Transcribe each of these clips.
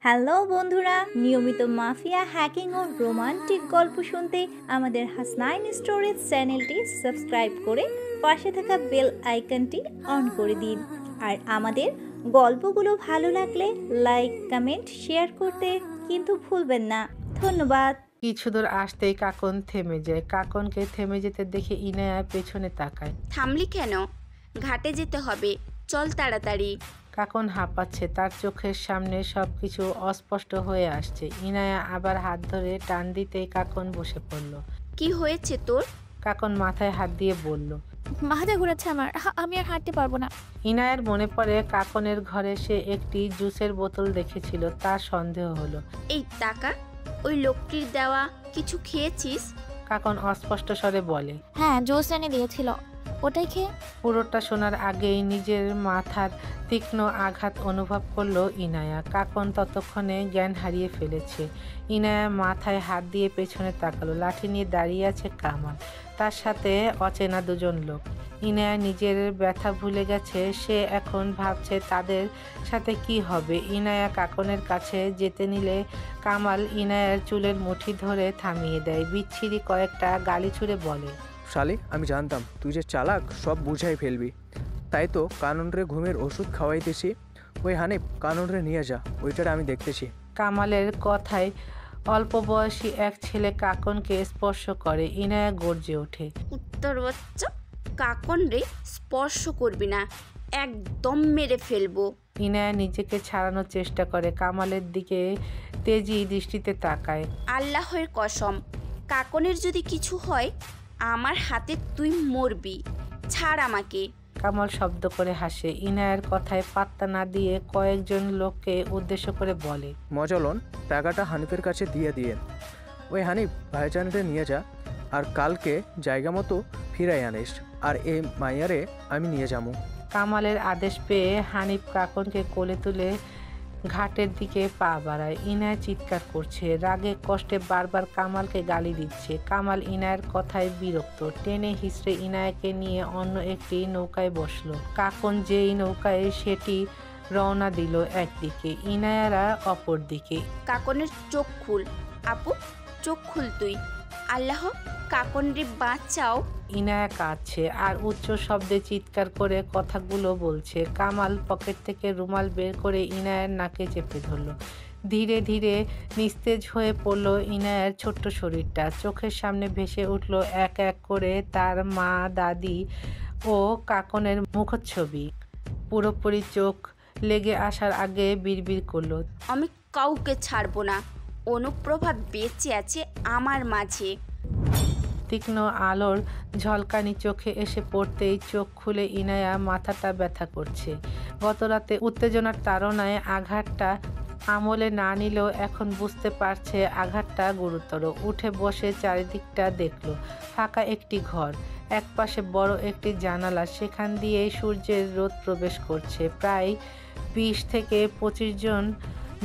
Hello বন্ধুরা, নিয়মিত mafia hacking ও romantic গল্প শুনতে আমাদের হাসনাইন স্টোরিজ চ্যানেলটি সাবস্ক্রাইব করে পাশে থাকা বেল আইকনটি অন করে দিন। আর আমাদের গল্পগুলো ভালো লাগলে লাইক, কমেন্ট, শেয়ার করতে কিন্তু ভুলবেন না। ধন্যবাদ। কিছু দূর আসতেই কাকন থেমে যায়। কাকনকে থেমে যেতে দেখে ইনায়া পেছনে তাকায়। থামলি কেন? ঘাটে যেতে হবে, চল তাড়াতাড়ি। কাকন হাঁপাচ্ছে, তার চোখের সামনে সবকিছু অস্পষ্ট হয়ে আসছে। ইনায়া আবার হাত ধরে টান দিতেই কাকন বসে পড়ল। কি হয়েছে তোর? কাকন মাথায় হাত দিয়ে বলল। মাথা ঘুরাচ্ছে আমার, আমি আর হাঁটতে পারবো না। ইনায়ার মনে পড়ে কাকনের ঘরে সে একটি জুসের বোতল দেখেছিল, তার সন্দেহ হলো। এই টাকা, ওই লোকটির দেওয়া কিছু খেয়েছিস? কাকন অস্পষ্ট স্বরে বলে। হ্যাঁ, জোস এনে দিয়েছিল, ওটাই খেয়ে। পুরোটা শোনার আগেই নিজের মাথার তীক্ষ্ণ আঘাত অনুভব করলো ইনায়া। কাকন ততক্ষণে জ্ঞান হারিয়ে ফেলেছে। ইনায়া মাথায় হাত দিয়ে পেছনে তাকালো। লাঠি নিয়ে দাঁড়িয়ে আছে কামাল, তার সাথে অচেনা দুজন লোক। ইনায়া নিজের ব্যথা ভুলে গেছে, সে এখন ভাবছে তাদের সাথে কি হবে। ইনায়া কাকনের কাছে যেতে নিলে কামাল ইনায়ার চুলের মুঠি ধরে থামিয়ে দেয়। বিচ্ছিরি কয়েকটা গালি ছুড়ে বলে। শালি, আমি জানতাম তুই যে চালাক, সব বুঝাই ফেলবি। তাই তো কাননরে ঘুমের ওষুধ খাওয়াইতেছি। ওই হানিফ, কাননরে নিয়ে যা, ওইটার আমি দেখতেছি। কামালের কথায় অল্প বয়সী এক ছেলে কাকনকে স্পর্শ করে। ইনায়া গর্জে ওঠে। উত্তর বাচ্চা, কাকন রে স্পর্শ করবি না, একদম মেরে ফেলবো। ইনায়া নিজেকে ছাড়ানোর চেষ্টা করে, কামালের দিকে তেজি দৃষ্টিতে তাকায়। আল্লাহর কসম, কাকনের যদি কিছু হয় আমার হাতে তুই মরবি। ছাড় আমাকে। কামাল শব্দ করে হাসে। ইনায়ার কথায় পাত্তা না দিয়ে কয়েকজন লোককে উদ্দেশ্য করে বলে। মজলন, টাকাটা হানিফের কাছে দিয়ে দিয়েন। ওই হানিফ, ভাইজানরে নিয়ে যা, আর কালকে জায়গা মতো ফিরাই আনিস। আর এই মাইয়ারে আমি নিয়ে যাবো। কামালের আদেশ পেয়ে হানিফ কাকনকে কোলে তুলে ঘাটের দিকে পা বাড়ায়। ইনায়া চিৎকার করছে, রাগে কষ্টে বারবার কামালকে গালি দিচ্ছে। কামাল ইনায়ের কথায় বিরক্ত, টেনে হিঁচড়ে ইনায়াকে নিয়ে অন্য একটি নৌকায় বসলো। কাকন যেই নৌকায় সেটি রওনা দিল একদিকে, ইনায়ারা অপর দিকে। কাকনের চোখ খুল আপু, চোখ খুল তুই। আল্লাহ, কাকন রে বাঁচাও। ইনায়া কাঁদছে আর উচ্চ শব্দে চিৎকার করে কথাগুলো বলছে। কামাল পকেট থেকে রুমাল বের করে ইনায়ার নাকে চেপে ধরল। ধীরে ধীরে নিস্তেজ হয়ে পড়ল ইনায়ার ছোট্ট শরীরটা। চোখের সামনে ভেসে উঠল এক এক করে তার মা, দাদি ও কাকনের মুখচ্ছবি। পুরোপুরি চোখ লেগে আসার আগে বিড়বিড় করলো। আমি কাউকে ছাড়বো না, অনুপ্রভা বেঁচে আছে আমার মাঝে। তীক্ষ্ণ আলোর ঝলকানি চোখে এসে পড়তেই চোখ খুলে ইনায়া মাথাটা ব্যথা করছে। গতরাতে উত্তেজনার তাড়নায় আঘাতটা আমলে না নিলেও এখন বুঝতে পারছে আঘাতটা গুরুতর। উঠে বসে চারিদিকটা দেখল। ফাঁকা একটি ঘর, একপাশে বড় একটি জানালা, সেখান দিয়েই সূর্যের রোদ প্রবেশ করছে। প্রায় 20 থেকে 25 জন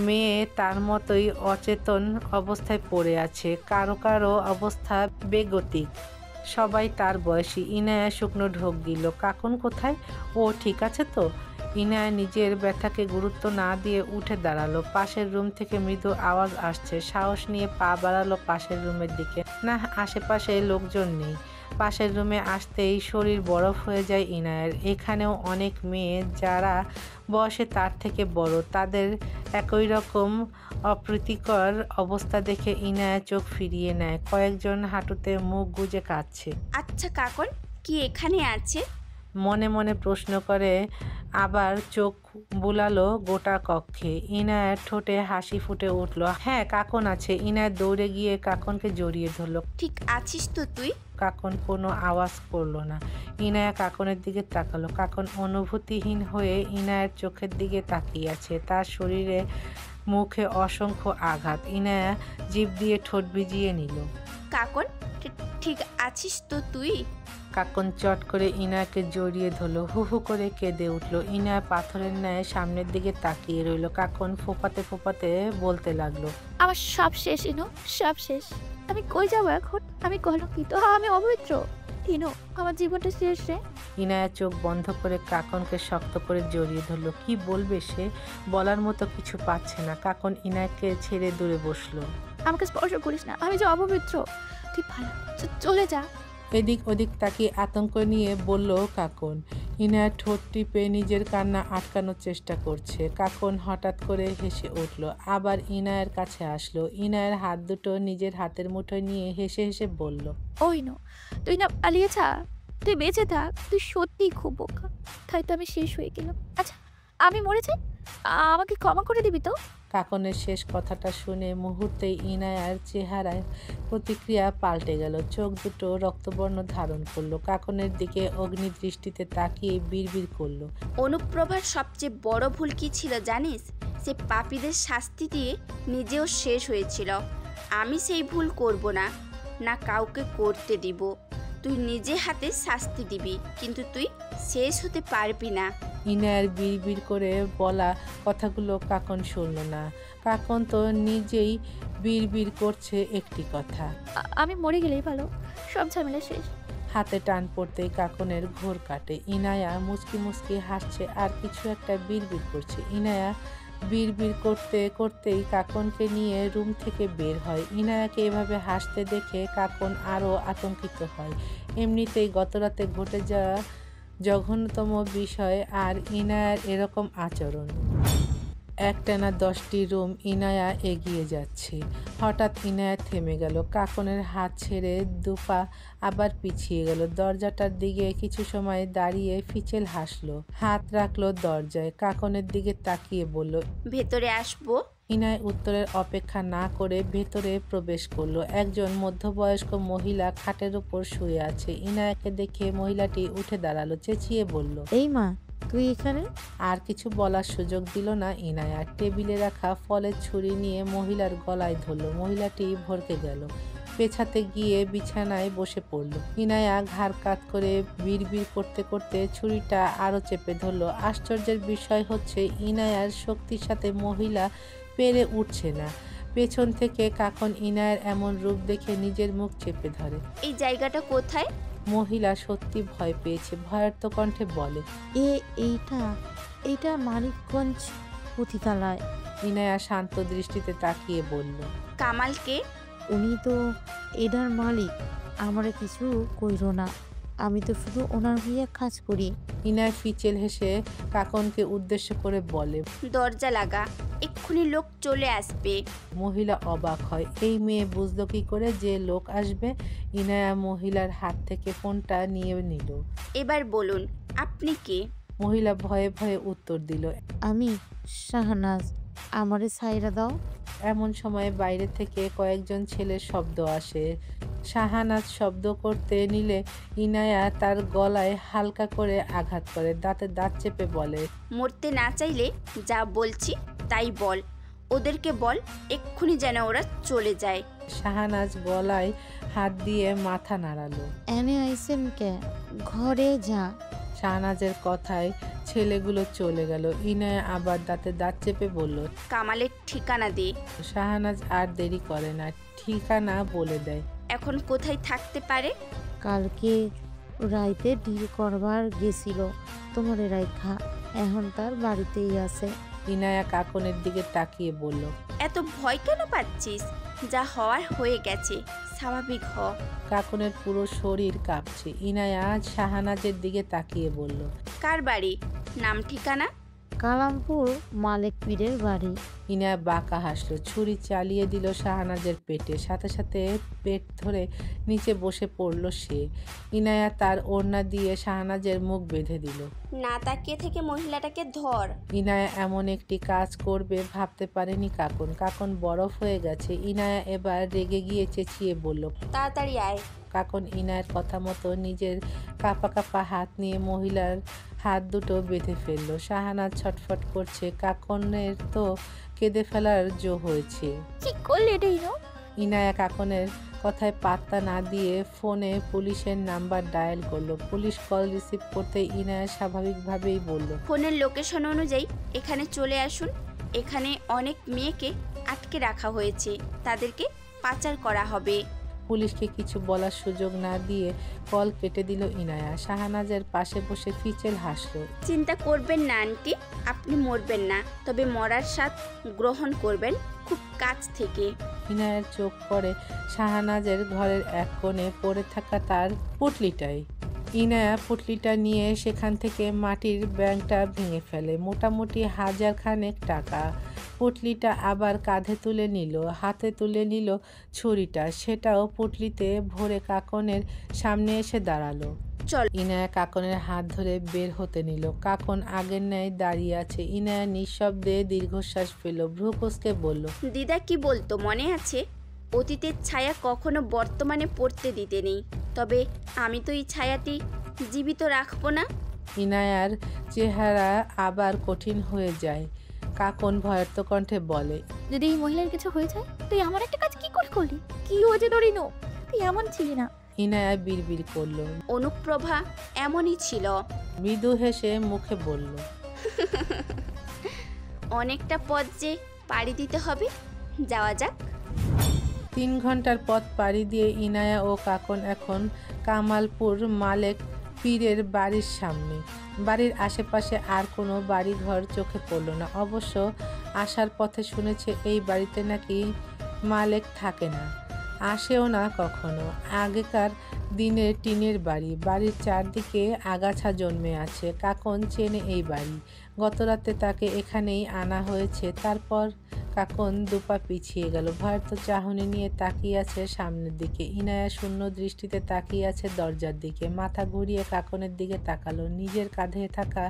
মেয়ে তার মতোই অচেতন অবস্থায় পড়ে আছে। কারো কারো অবস্থা বেগতিক, সবাই তার বয়সী। ইনায়া শুকনো ঢোক গিল। কাকন কোথায়? ও ঠিক আছে তো? ইনায়া নিজের ব্যথাকে গুরুত্ব না দিয়ে উঠে দাঁড়ালো। পাশের রুম থেকে মৃদু আওয়াজ আসছে। সাহস নিয়ে পা বাড়ালো পাশের রুমের দিকে। না, আশেপাশে লোকজন নেই। পাশের রুমে আসতেই শরীর বরফ হয়ে যায় ইনায়ার। এখানেও অনেক মেয়ে, যারা বয়সে তার থেকে বড়। তাদের একই রকম অপ্রীতিকর অবস্থা দেখে ইনায়া চোখ ফিরিয়ে নেয়। কয়েকজন হাঁটুতে মুখ গুজে কাঁদছে। আচ্ছা কাকন কি এখানে আছে? মনে মনে প্রশ্ন করে, আবার চোখ বুলালো গোটা কক্ষে। ইনায়ার ঠোঁটে হাসি ফুটে উঠল। হ্যাঁ, কাকন আছে। ইনায়া দৌড়ে গিয়ে কাকনকে জড়িয়ে ধরল। ঠিক আছিস তো তুই? কাকন কোনো আওয়াজ করলো না। ইনায়া কাকনের দিকে তাকালো। কাকন অনুভূতিহীন হয়ে ইনায়ার চোখের দিকে তাকিয়ে আছে। তার শরীরে মুখে অসংখ্য আঘাত। ইনায়া জিভ দিয়ে ঠোঁট ভিজিয়ে নিল। কাকন ঠিক আছিস তো তুই? কাকন চট করে ইনায়াকে জড়িয়ে ধরলো। হু হু করে কেঁদে উঠল। ইনায়া পাথরের ন্যায় সামনের দিকে তাকিয়ে রইল। কাকন ফোপাতে ফোপাতে বলতে লাগলো। আমার সব শেষ, ইনু, সব শেষ। আমি কই যাবো এখন? আমি কলঙ্কিত, আমি অপবিত্র। হিনো, আমার জীবনটা শেষ রে। ইনায়া চোখ বন্ধ করে কাকনকে শক্ত করে জড়িয়ে ধরলো। কি বলবে সে, বলার মতো কিছু পাচ্ছে না। কাকন ইনায়াকে ছেড়ে দূরে বসলো। আমাকে স্পর্শ করিস না, আমি যে অপবিত্র। তুই ভালো, চলে যা। এদিক ওদিক তাকিয়ে আতঙ্ক নিয়ে বলল কাকন। ইনায়া ঠোঁট টিপে নিজের কান্না আটকানোর চেষ্টা করছে। কাকন হঠাৎ করে হেসে উঠল, আবার ইনায়ের কাছে আসলো। ইনায়ের হাত দুটো নিজের হাতের মুঠোয় নিয়ে হেসে হেসে বলল, ও হিনো, তুই না পালিয়ে যা, তুই বেঁচে থাক। তুই সত্যিই খুব বোকা, তাই তো আমি শেষ হয়ে গেলাম। আচ্ছা, আমি মরেছি, আমাকে ক্ষমা করে দিবি তো? কাকনের শেষ কথাটা শুনে মুহূর্তেই ইনায়ার চেহারায় প্রতিক্রিয়া পাল্টে গেল। চোখ দুটো রক্তবর্ণ ধারণ করলো। কাকনের দিকে অগ্নিদৃষ্টিতে তাকিয়ে বিড়বিড় করলো, অনুপ্রভার সবচেয়ে বড় ভুল কি ছিল জানিস? সে পাপীদের শাস্তি দিয়ে নিজেও শেষ হয়েছিল। আমি সেই ভুল করব না, না কাউকে করতে দিব। তুই নিজে হাতে শাস্তি দিবি, কিন্তু তুই শেষ হতে পারবি না। ইনায়ার বিড়বিড় করে বলা কথাগুলো কাকন শুনল না। কাকন তো নিজেই বিড়বিড় করছে একটি কথা। আমি মরে গেলেই ভালো, সব ঝামেলা শেষ। হাতে টান পড়তেই কাকনের ঘোর কাটে। ইনায়া মুচকি মুচকি হাসছে আর কিছু একটা বিড়বিড় করছে। ইনায়া বিড়বিড় করতে করতেই কাকনকে নিয়ে রুম থেকে বের হয়। ইনায়াকে এভাবে হাসতে দেখে কাকন আরও আতঙ্কিত হয়। এমনিতেই গতরাতে ঘটে যাওয়া জঘন্যতম বিষয়, আর ইনায়ার এরকম আচরণ। একটানা 10টি রুম ইনায়া এগিয়ে যাচ্ছে। হঠাৎ ইনায়া থেমে গেল। কাকনের হাত ছেড়ে দুপা আবার পিছিয়ে গেল। দরজাটার দিকে কিছু সময় দাঁড়িয়ে ফিচেল হাসলো, হাত রাখলো দরজায়। কাকনের দিকে তাকিয়ে বলল, ভেতরে আসবো? ইনায় উত্তরের অপেক্ষা না করে ভেতরে প্রবেশ করলো। একজন মধ্যবয়স্ক মহিলা খাটের উপর শুয়ে আছে। ইনায়াকে দেখে মহিলাটি উঠে দাঁড়ালো, চেঁচিয়ে বলল, এই মা, তুই এখানে? আর কিছু বলার সুযোগ দিল না ইনায়া। টেবিলে রাখা ফলের ছুরি নিয়ে মহিলার গলায় ধরল। মহিলাটি ভড়কে গেল, পেছাতে গিয়ে বিছানায় বসে পড়ল। ইনায়া ঘাড় কাত করে বিড়বিড় করতে করতে ছুরিটা আরো চেপে ধরল। আশ্চর্যের বিষয় হচ্ছে ইনায়ার শক্তির সাথে মহিলা পেরে উঠছে না। পেছন থেকে কাকন ইনায়ের এমন রূপ দেখে নিজের মুখ চেপে ধরে। এই জায়গাটা কোথায়? মহিলা সত্যি ভয় পেয়েছে, ভয়ার্ত কণ্ঠে বলে, এইটা মানিকগঞ্জ পতিতালয়। ইনায়া শান্ত দৃষ্টিতে তাকিয়ে বলল, কামালকে? উনি তো এটার মালিক। আমারে কিছু কইরো না, আমি তো শুধু ওনার হইয়া কাজ করি। ইনায়া ফিচেল হেসে কাকনকে উদ্দেশ্য করে বলে, দরজা লাগা, এক্ষুনি লোক চলে আসবে। মহিলা অবাক হয়, এই মেয়ে বুঝলো কি করে যে লোক আসবে? ইনায়া মহিলার হাত থেকে ফোনটা নিয়ে নিল। এবার বলুন, আপনি কে? মহিলা ভয়ে ভয়ে উত্তর দিল, আমি শাহনাজ, আমারে ছাইরা দাও। এমন সময় বাইরে থেকে কয়েকজন ছেলের শব্দ আসে। শাহানাজ শব্দ করতে নিলে ইনায়া তার গলায় হালকা করে আঘাত করে, দাঁতে দাঁত চেপে বলে, মরতে না চাইলে যা বলছি তাই বল। ওদেরকে বল এক্ষুনি যেন ওরা চলে যায়। শাহানাজ গলায় হাত দিয়ে মাথা নাড়ালো। এনে আইসেন কে? ঘরে যা। শাহনাজের কথায় ছেলেগুলো চলে গেল। ইনায়া আবার দাঁতে দাঁত চেপে বলল, কামালের ঠিকানা দে। শাহনাজ আর দেরি করে না, ঠিকানা বলে দেয়। এখন কোথায় থাকতে পারে? কালকে রাইতে ডিল করবার গেছিল তোমারে রাইখা, এখন তার বাড়িতেই আছে। ইনায়া কাকনের দিকে তাকিয়ে বলল, এত ভয় কেন পাচ্ছিস? যা হওয়ার হয়ে গেছে, স্বাভাবিক হ। কাকনের পুরো শরীর কাঁপছে। ইনায়া শাহানাজের দিকে তাকিয়ে বলল, কার বাড়ি? নাম ঠিকানা? কালামপুর মালিক পীরের বাড়ি। ইনায়া বাঁকা হাসলো, ছুরি চালিয়ে দিল শাহানাজের পেটে। সাথে সাথে পেট ধরে নিচে বসে পড়ল সে। ইনায়া তার ওড়না দিয়ে শাহানাজের মুখ বেঁধে দিল। না তাকিয়ে থেকে মহিলাটাকে ধর। ইনায়া এমন একটি কাজ করবে ভাবতে পারেনি কাকন। কাকন বরফ হয়ে গেছে। ইনায়া এবার রেগে গিয়ে চেঁচিয়ে বলল, তাড়াতাড়ি আয়। কাকন ইনায়ের কথা মতো নিজের কাপা কাপা হাত নিয়ে মহিলার হাত দুটো বেঁধে ফেললো। শাহানাজ ছটফট করছে। কাকনের তো কেঁদে ফেলার জো হয়েছে। কি করলে এটা হিনো? ইনায়া কাকনের কথায় পাত্তা না দিয়ে ফোনে পুলিশের নাম্বার ডায়াল করলো। পুলিশ কল রিসিভ করতে ইনায়া স্বাভাবিকভাবেই বলল, ফোনের লোকেশন অনুযায়ী এখানে চলে আসুন। এখানে অনেক মেয়েকে আটকে রাখা হয়েছে, তাদেরকে পাচার করা হবে। পুলিশকে কিছু বলার সুযোগ না দিয়ে কল কেটে দিল ইনায়া। শাহনাজের পাশে বসে ফিচেল হাসলো। চিন্তা করবেন না আন্টি, আপনি মরবেন না, তবে মরার স্বাদ গ্রহণ করবেন খুব কাছ থেকে। ইনায়ার চোখ পড়ে শাহনাজের ঘরের এক কোণে পড়ে থাকা তার পুটলিটায়। ইনায়া পুটলিটা নিয়ে সেখান থেকে মাটির ব্যাংকটা ভেঙে ফেলে, মোটামুটি 1000 খানেক টাকা। পুটলিটা আবার কাঁধে তুলে নিল, হাতে তুলে নিল ছুরিটা, সেটাও পুটলিতে ভরে কাকনের সামনে এসে দাঁড়ালো। চল। ইনায়া কাকনের হাত ধরে বের হতে নিল। কাকন আগের ন্যায় দাঁড়িয়ে আছে। ইনায়া নিঃশব্দে দীর্ঘশ্বাস ফেল, ভ্রু কুঁচকে বলল, দিদা কি বলতো মনে আছে? অতীতের ছায়া কখনো বর্তমানে পড়তে দিতে নেই, তবে আমি তো এই ছায়াটি জীবিত রাখবো না। ইনায়ার চেহারা আবার কঠিন হয়ে যায়। কাকন ভয়ার্ত কণ্ঠে বলে, যদি এই মহিলার কিছু হয়ে যায়, তুই আমার একটা কাজ কি করে করলি? কি হয়েছে তোর ইনু? তুই এমন ছিলি না। ইনায়া বিড়বিড় করল। অনুপ্রভা এমনই ছিল। মৃদু হেসে মুখে বলল, অনেকটা পথ যে পাড়ি দিতে হবে, যাওয়া যাক। 3 ঘন্টার পথ পাড়ি দিয়ে ইনায়া ও কাকন এখন কামালপুর মালেক পীরের বাড়ির সামনে। বাড়ির আশেপাশে আর কোনো বাড়িঘর চোখে পড়ল না। অবশ্য আসার পথে শুনেছে এই বাড়িতে নাকি মালেক থাকে না, আসেও না কখনো। আগেকার দিনের টিনের বাড়ি, বাড়ির চারদিকে আগাছা জন্মে আছে। কাকন চেনে এই বাড়ি, গতরাতে তাকে এখানেই আনা হয়েছে। তারপর কাকন দুপা পিছিয়ে গেল, ভয়ার্ত চাহনি নিয়ে তাকিয়ে আছে সামনের দিকে। ইনায়া শূন্য দৃষ্টিতে তাকিয়ে আছে দরজার দিকে। মাথা ঘুরিয়ে কাকনের দিকে তাকালো, নিজের কাঁধে থাকা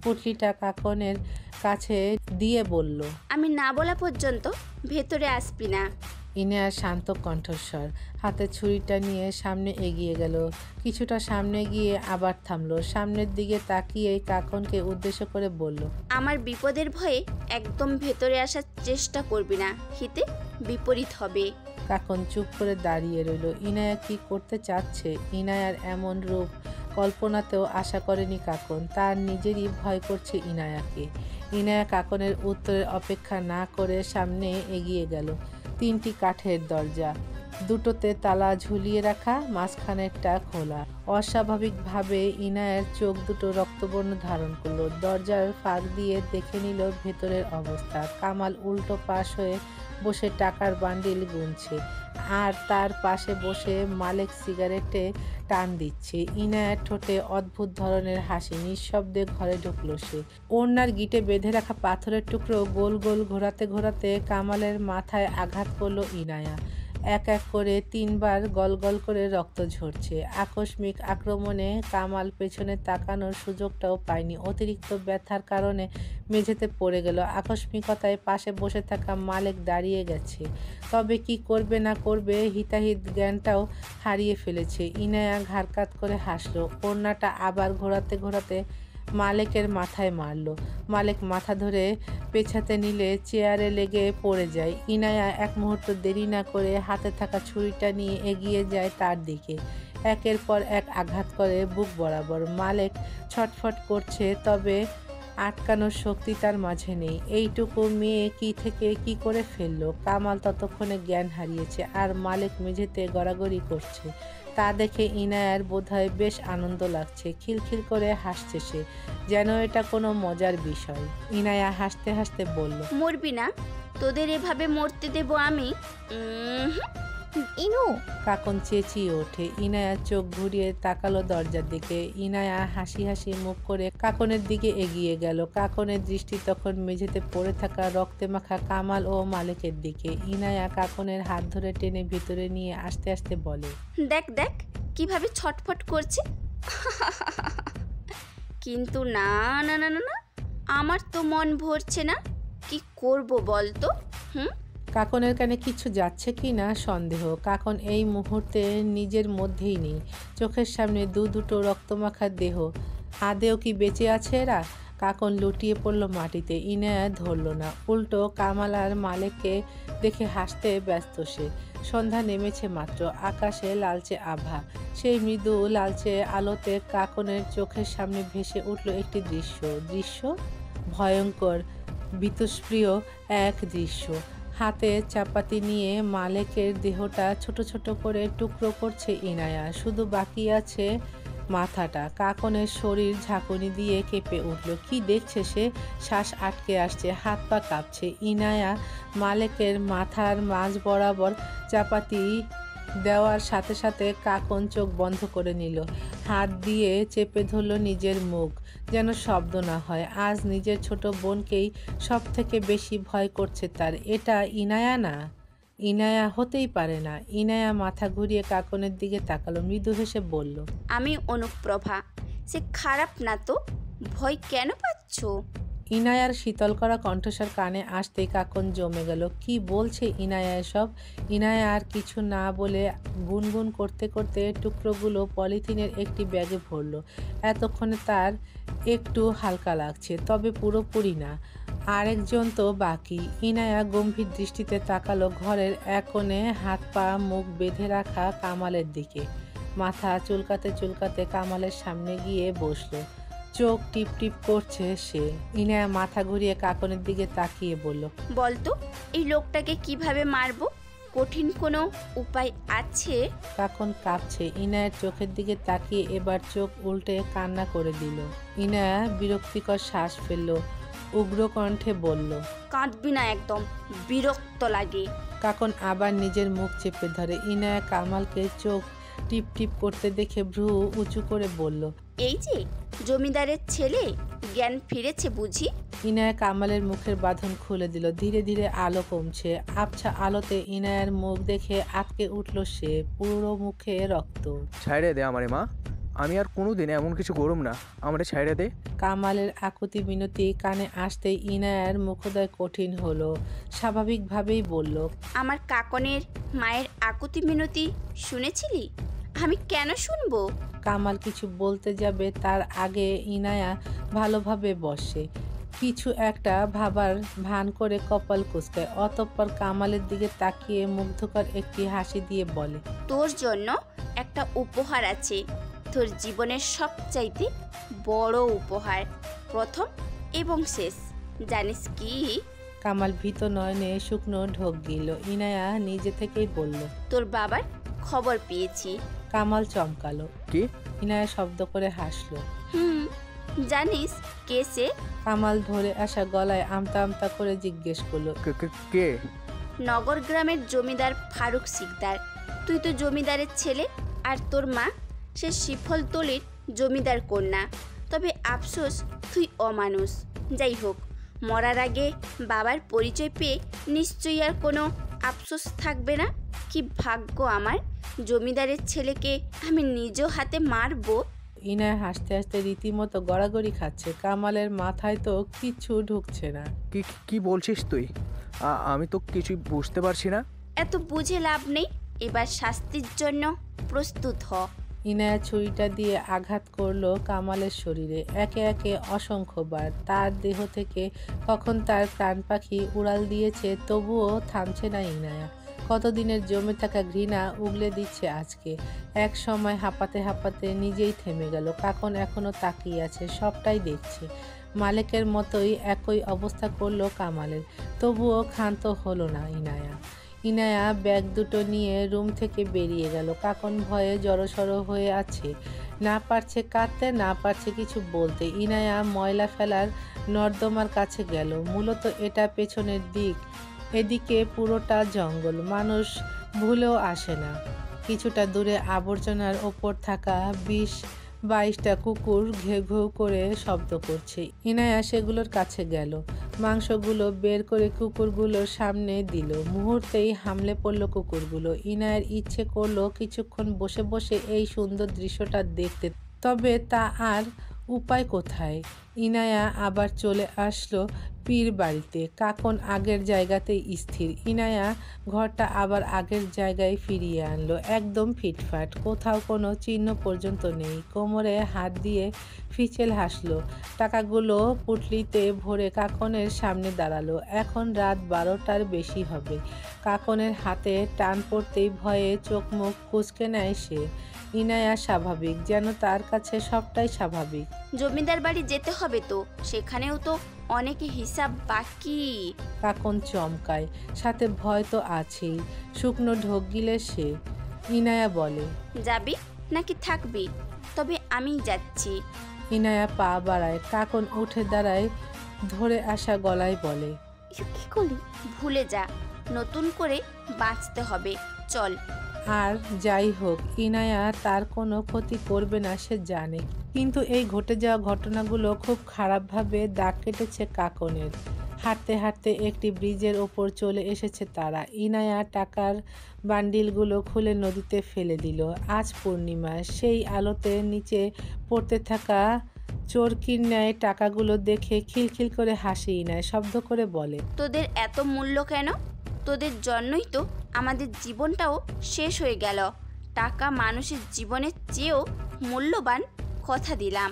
পুটলিটা কাকনের কাছে দিয়ে বলল, আমি না বলা পর্যন্ত ভেতরে আসবি না। ইনায়ার শান্ত কণ্ঠস্বর। হাতে ছুরিটা নিয়ে সামনে এগিয়ে গেল, কিছুটা সামনে গিয়ে আবার থামলো। সামনের দিকে তাকিয়ে কাকনকে উদ্দেশ্য করে বলল, আমার বিপদের ভয়ে একদম ভেতরে আসার চেষ্টা করবি না, হিতে বিপরীত হবে। কাকন চুপ করে দাঁড়িয়ে রইল। ইনায়া কি করতে চাচ্ছে? ইনায়ার এমন রূপ কল্পনাতেও আশা করেনি কাকন। তার নিজেরই ভয় করছে ইনায়াকে। ইনায়া কাকনের উত্তরের অপেক্ষা না করে সামনে এগিয়ে গেল। 3টি কাঠের দরজা, দুটোতে তালা ঝুলিয়ে রাখা, মাঝখানেরটা খোলা। অস্বাভাবিকভাবে ইনায়ের চোখ দুটো রক্তবর্ণ ধারণ করলো। দরজার ফাঁক দিয়ে দেখে নিল ভেতরের অবস্থা। কামাল উল্টো পাশ হয়ে বসে টাকার বান্ডিল গুনছে, আর তার পাশে বসে মালেক সিগারেটে টান দিচ্ছে। ইনায়ার ঠোঁটে অদ্ভুত ধরনের হাসি। নিঃশব্দে ঘরে ঢুকলো সে। ওড়নার গিটে বেঁধে রাখা পাথরের টুকরো গোল গোল ঘোরাতে ঘোরাতে কামালের মাথায় আঘাত করলো ইনায়া। এক এক করে 3 বার গল গল করে রক্ত ঝরছে। আকস্মিক আক্রমণে কামাল পেছনে তাকানোর সুযোগটাও পায়নি। অতিরিক্ত ব্যথার কারণে মেঝেতে পড়ে গেল। আকস্মিকতায় পাশে বসে থাকা মালেক দাঁড়িয়ে গেছে, তবে কি করবে না করবে হিতাহিত জ্ঞানটাও হারিয়ে ফেলেছে। ইনায়া ঘাড়কাত করে হাসলো। ওড়নাটা আবার ঘোরাতে ঘোরাতে মালেকের মাথায় মারল। মালেক মাথা ধরে পেছাতে নিলে চেয়ারে লেগে পড়ে যায়। ইনায়া এক মুহূর্ত দেরি না করে হাতে থাকা ছুরিটা নিয়ে এগিয়ে যায় তার দিকে। একের পর এক আঘাত করে বুক বরাবর। মালেক ছটফট করছে, তবে আটকানোর শক্তি তার মাঝে নেই। এইটুকু মেয়ে কি থেকে কি করে ফেললো? কামাল ততক্ষণে জ্ঞান হারিয়েছে, আর মালেক মেঝেতে গড়াগড়ি করছে। তা দেখে ইনায়ার বোধহয় বেশ আনন্দ লাগছে। খিলখিল করে হাসছে সে, যেন এটা কোনো মজার বিষয়। ইনায়া হাসতে হাসতে বলল, মরবি না, তোদের এভাবে মরতে দেব আমি? ইনু, কাকন চেঁচিয়ে ওঠে। ইনায়া চোখ ঘুরিয়ে তাকালো দরজার দিকে। ইনায়া হাসি হাসি মুখ করে কাকনের দিকে এগিয়ে গেল। কাকনের দৃষ্টি তখন মেঝেতে পড়ে থাকা রক্তে মাখা কামাল ও মালেকের দিকে। ইনায়া কাকনের হাত ধরে টেনে ভিতরে নিয়ে আস্তে আস্তে বলে, দেখ দেখ কিভাবে ছটফট করছে। কিন্তু না না না না না, আমার তো মন ভরছে না। কি করব বল তো? কাকনের কানে কিছু যাচ্ছে কি না সন্দেহ। কাকন এই মুহূর্তে নিজের মধ্যেই নেই। চোখের সামনে দুটো রক্তমাখা দেহ। আদেও কি বেঁচে আছে এরা? কাকন লুটিয়ে পড়ল মাটিতে। ইনায়া ধরল না, উল্টো কামাল আর মালেককে দেখে হাসতে ব্যস্ত সে। সন্ধ্যা নেমেছে মাত্র, আকাশে লালচে আভা। সেই মৃদু লালচে আলোতে কাকনের চোখের সামনে ভেসে উঠল একটি দৃশ্য ভয়ঙ্কর, বীতস্প্রিয় এক দৃশ্য। হাতে চাপাতি নিয়ে মালেকের দেহটা ছোট ছোট করে টুকরো করছে ইনায়া। শুধু বাকি আছে মাথাটা। কাকনের শরীর ঝাঁকুনি দিয়ে কেঁপে উঠল। কি দেখছে সে? শ্বাস আটকে আসছে, হাত পা কাঁপছে। ইনায়া মালেকের মাথার মাঝ বরাবর চাপাতি দেওয়ার সাথে সাথে কাকন চোখ বন্ধ করে নিল। হাত দিয়ে চেপে ধরল নিজের মুখ, যেন শব্দ না হয়। আজ নিজের ছোট বোনকেই সব থেকে বেশি ভয় করছে তার। এটা ইনায়া না, ইনায়া হতেই পারে না। ইনায়া মাথা ঘুরিয়ে কাকনের দিকে তাকালো, মৃদু হেসে বলল, আমি অনুপ্রভা। সে খারাপ না তো, ভয় কেন পাচ্ছ? ইনায়ার শীতল করা কণ্ঠস্বর কানে আসতেই কাকন জমে গেল। কি বলছে ইনায়া এসব? ইনায়া আর কিছু না বলে গুনগুন করতে করতে টুকরোগুলো পলিথিনের একটি ব্যাগে ভরল। এতক্ষণে তার একটু হালকা লাগছে, তবে পুরোপুরি না। আরেকজন তো বাকি। ইনায়া গম্ভীর দৃষ্টিতে তাকালো ঘরের এক কোণে হাত পা মুখ বেঁধে রাখা কামালের দিকে। মাথা চুলকাতে চুলকাতে কামালের সামনে গিয়ে বসলো। চোখ টিপ টিপ করছে সে। ইনায়া মাথা ঘুরিয়ে কাকনের দিকে তাকিয়ে বলল, বলতো এই লোকটাকে কিভাবে মারবো? কঠিন কোনো উপায় আছে? কাকন কাঁপছে। ইনায়ের চোখের দিকে তাকিয়ে এবার চোখ উল্টে কান্না করে দিল। ইনায়া বিরক্তিকর শ্বাস ফেলল, উগ্র কণ্ঠে বলল, কাঁদবি না একদম, বিরক্ত লাগে। কাকন আবার নিজের মুখ চেপে ধরে। ইনায়া কামালকে চোখ টিপ টিপ করতে দেখে ভ্রু উঁচু করে বলল, এই যে জমিদারের ছেলে, জ্ঞান ফিরেছে বুঝি? ইনায়া কামালের মুখের বাঁধন খুলে দিল। ধীরে ধীরে আলো কমছে। আবছা আলোতে ইনায়ার মুখ দেখে আটকে উঠল সে। পুরো মুখে রক্ত। ছাইড়ে দে আমারে মা, আমি আর কোনোদিন এমন কিছু করুম না, আমারে ছাইড়ে দে। কামালের আকুতি মিনতি কানে আসতেই ইনায়ার মুখোদয় কঠিন হলো। স্বাভাবিকভাবেই বলল, আমার কাকনের মায়ের আকুতি মিনতি শুনেছিলি? আমি কেন শুনবো? কামাল কিছু বলতে যাবে তার আগে ইনায়া ভালোভাবে বসে। কিছু একটা ভাবার ভান করে কপাল কুঁচকায়। অতঃপর কামালের দিকে তাকিয়ে মুগ্ধকর একটি হাসি দিয়ে বলে, তোর জন্য একটা উপহার আছে, তোর জীবনের সবচাইতে বড় উপহার, প্রথম এবং শেষ। জানিস কি? কামাল ভীত নয়নে শুকনো ঢোক গিল। ইনায়া নিজে থেকেই বলল, তোর বাবার খবর পেয়েছি। কামাল চমকালো। কি? ইনায়া শব্দ করে হাসলো। জানিস কে সে? কামাল ধরে আসা গলায় আমতা আমতা করে জিজ্ঞেস করলো, কে? নগর গ্রামের জমিদার ফারুক সিকদার। তুই তো জমিদারের ছেলে, আর তোর মা সে শিফলতলির জমিদার কন্যা। তবে আফসোস, তুই অমানুষ। যাই হোক, মরার আগে বাবার পরিচয় পেয়ে নিশ্চয়ই আর কোনো আফসোস থাকবে না। কি ভাগ্য আমার, জমিদারের ছেলেকে আমি নিজ হাতে মারবো। ইনায়া হাসতে হাসতে রীতিমতো গড়াগড়ি খাচ্ছে। কামালের মাথায় তো কিচ্ছু ঢুকছে না। কি কি বলছিস তুই? আমি তো কিছুই বুঝতে পারছি না। এত বুঝে লাভ নেই, এবার শাস্তির জন্য প্রস্তুত হ। ইনায়া ছুরিটা দিয়ে আঘাত করলো কামালের শরীরে একে একে অসংখ্যবার। তার দেহ থেকে কখন তার প্রাণ পাখি উড়াল দিয়েছে, তবুও থামছে না ইনায়া। কতদিনের জমে থাকা ঘৃণা উগলে দিচ্ছে আজকে। এক সময় হাঁপাতে হাঁপাতে নিজেই থেমে গেল। কাকন এখনো তাকিয়ে আছে, সবটাই দেখছে। মালেকের মতোই একই অবস্থা করলো কামালের, তবুও ক্ষান্ত হলো না ইনায়া। ইনায়া ব্যাগ দুটো নিয়ে রুম থেকে বেরিয়ে গেল। কাকন ভয়ে জড়সড় হয়ে আছে, না পারছে কাঁদতে, না পারছে কিছু বলতে। ইনায়া ময়লা ফেলার নর্দমার কাছে গেল। মূলত এটা পেছনের দিক, এদিকে পুরোটা জঙ্গল, মানুষ ভুলেও আসে না। কিছুটা দূরে আবর্জনার ওপর থাকা 20-22টা কুকুর ঘেউ ঘেউ করে শব্দ করছে। ইনায়া সেগুলোর কাছে গেল, মাংসগুলো বের করে কুকুরগুলোর সামনে দিল। মুহূর্তেই হামলে পড়ল কুকুরগুলো। ইনায়ার ইচ্ছে করলো কিছুক্ষণ বসে বসে এই সুন্দর দৃশ্যটা দেখতে, তবে তা আর উপায় কোথায়। ইনায়া আবার চলে আসলো পীর বাড়িতে। কাকন আগের জায়গাতেই স্থির। ইনায়া ঘরটা আবার আগের জায়গায় ফিরিয়ে আনলো, একদম ফিটফাট, কোথাও কোনো চিহ্ন পর্যন্ত নেই। কোমরে হাত দিয়ে ফিচেল হাসলো। টাকাগুলো পুটলিতে ভরে কাকনের সামনে দাঁড়ালো। এখন রাত 12টার বেশি হবে। কাকনের হাতে টান পড়তেই ভয়ে চোখ মুখ কুঁচকে নেয় সে। ইনায়া স্বাভাবিক, যেন তার কাছে সবটাই স্বাভাবিক। জমিদার বাড়ি যেতে হবে তো, সেখানেও তো অনেকে হিসাব বাকি। কাকন চমকায়, সাথে ভয় তো আছেই। শুকনো ঢোক গিলে সে। ইনায়া বলে, যাবি নাকি থাকবি? তবে আমি যাচ্ছি। ইনায়া পা বাড়ায়। কাকন উঠে দাঁড়ায়, ধরে আসা গলায় বলে, এসব কি করলি? ভুলে যা, নতুন করে বাঁচতে হবে, চল। আর যাই হোক, ইনায়া তার কোনো ক্ষতি করবে না সে জানে, কিন্তু এই ঘটে যাওয়া ঘটনাগুলো খুব খারাপভাবে দাগ কেটেছে কাকনের। হাঁটতে হাঁটতে একটি ব্রিজের ওপর চলে এসেছে তারা। ইনায়া টাকার বান্ডিলগুলো খুলে নদীতে ফেলে দিল। আজ পূর্ণিমা, সেই আলোতে নিচে পড়তে থাকা চরকির ন্যায় টাকাগুলো দেখে খিলখিল করে হাসি ইনায়, শব্দ করে বলে, তোদের এত মূল্য কেন? তোদের জন্যই তো আমাদের জীবনটাও শেষ হয়ে গেল। টাকা মানুষের জীবনের চেয়েও মূল্যবান, কথা দিলাম।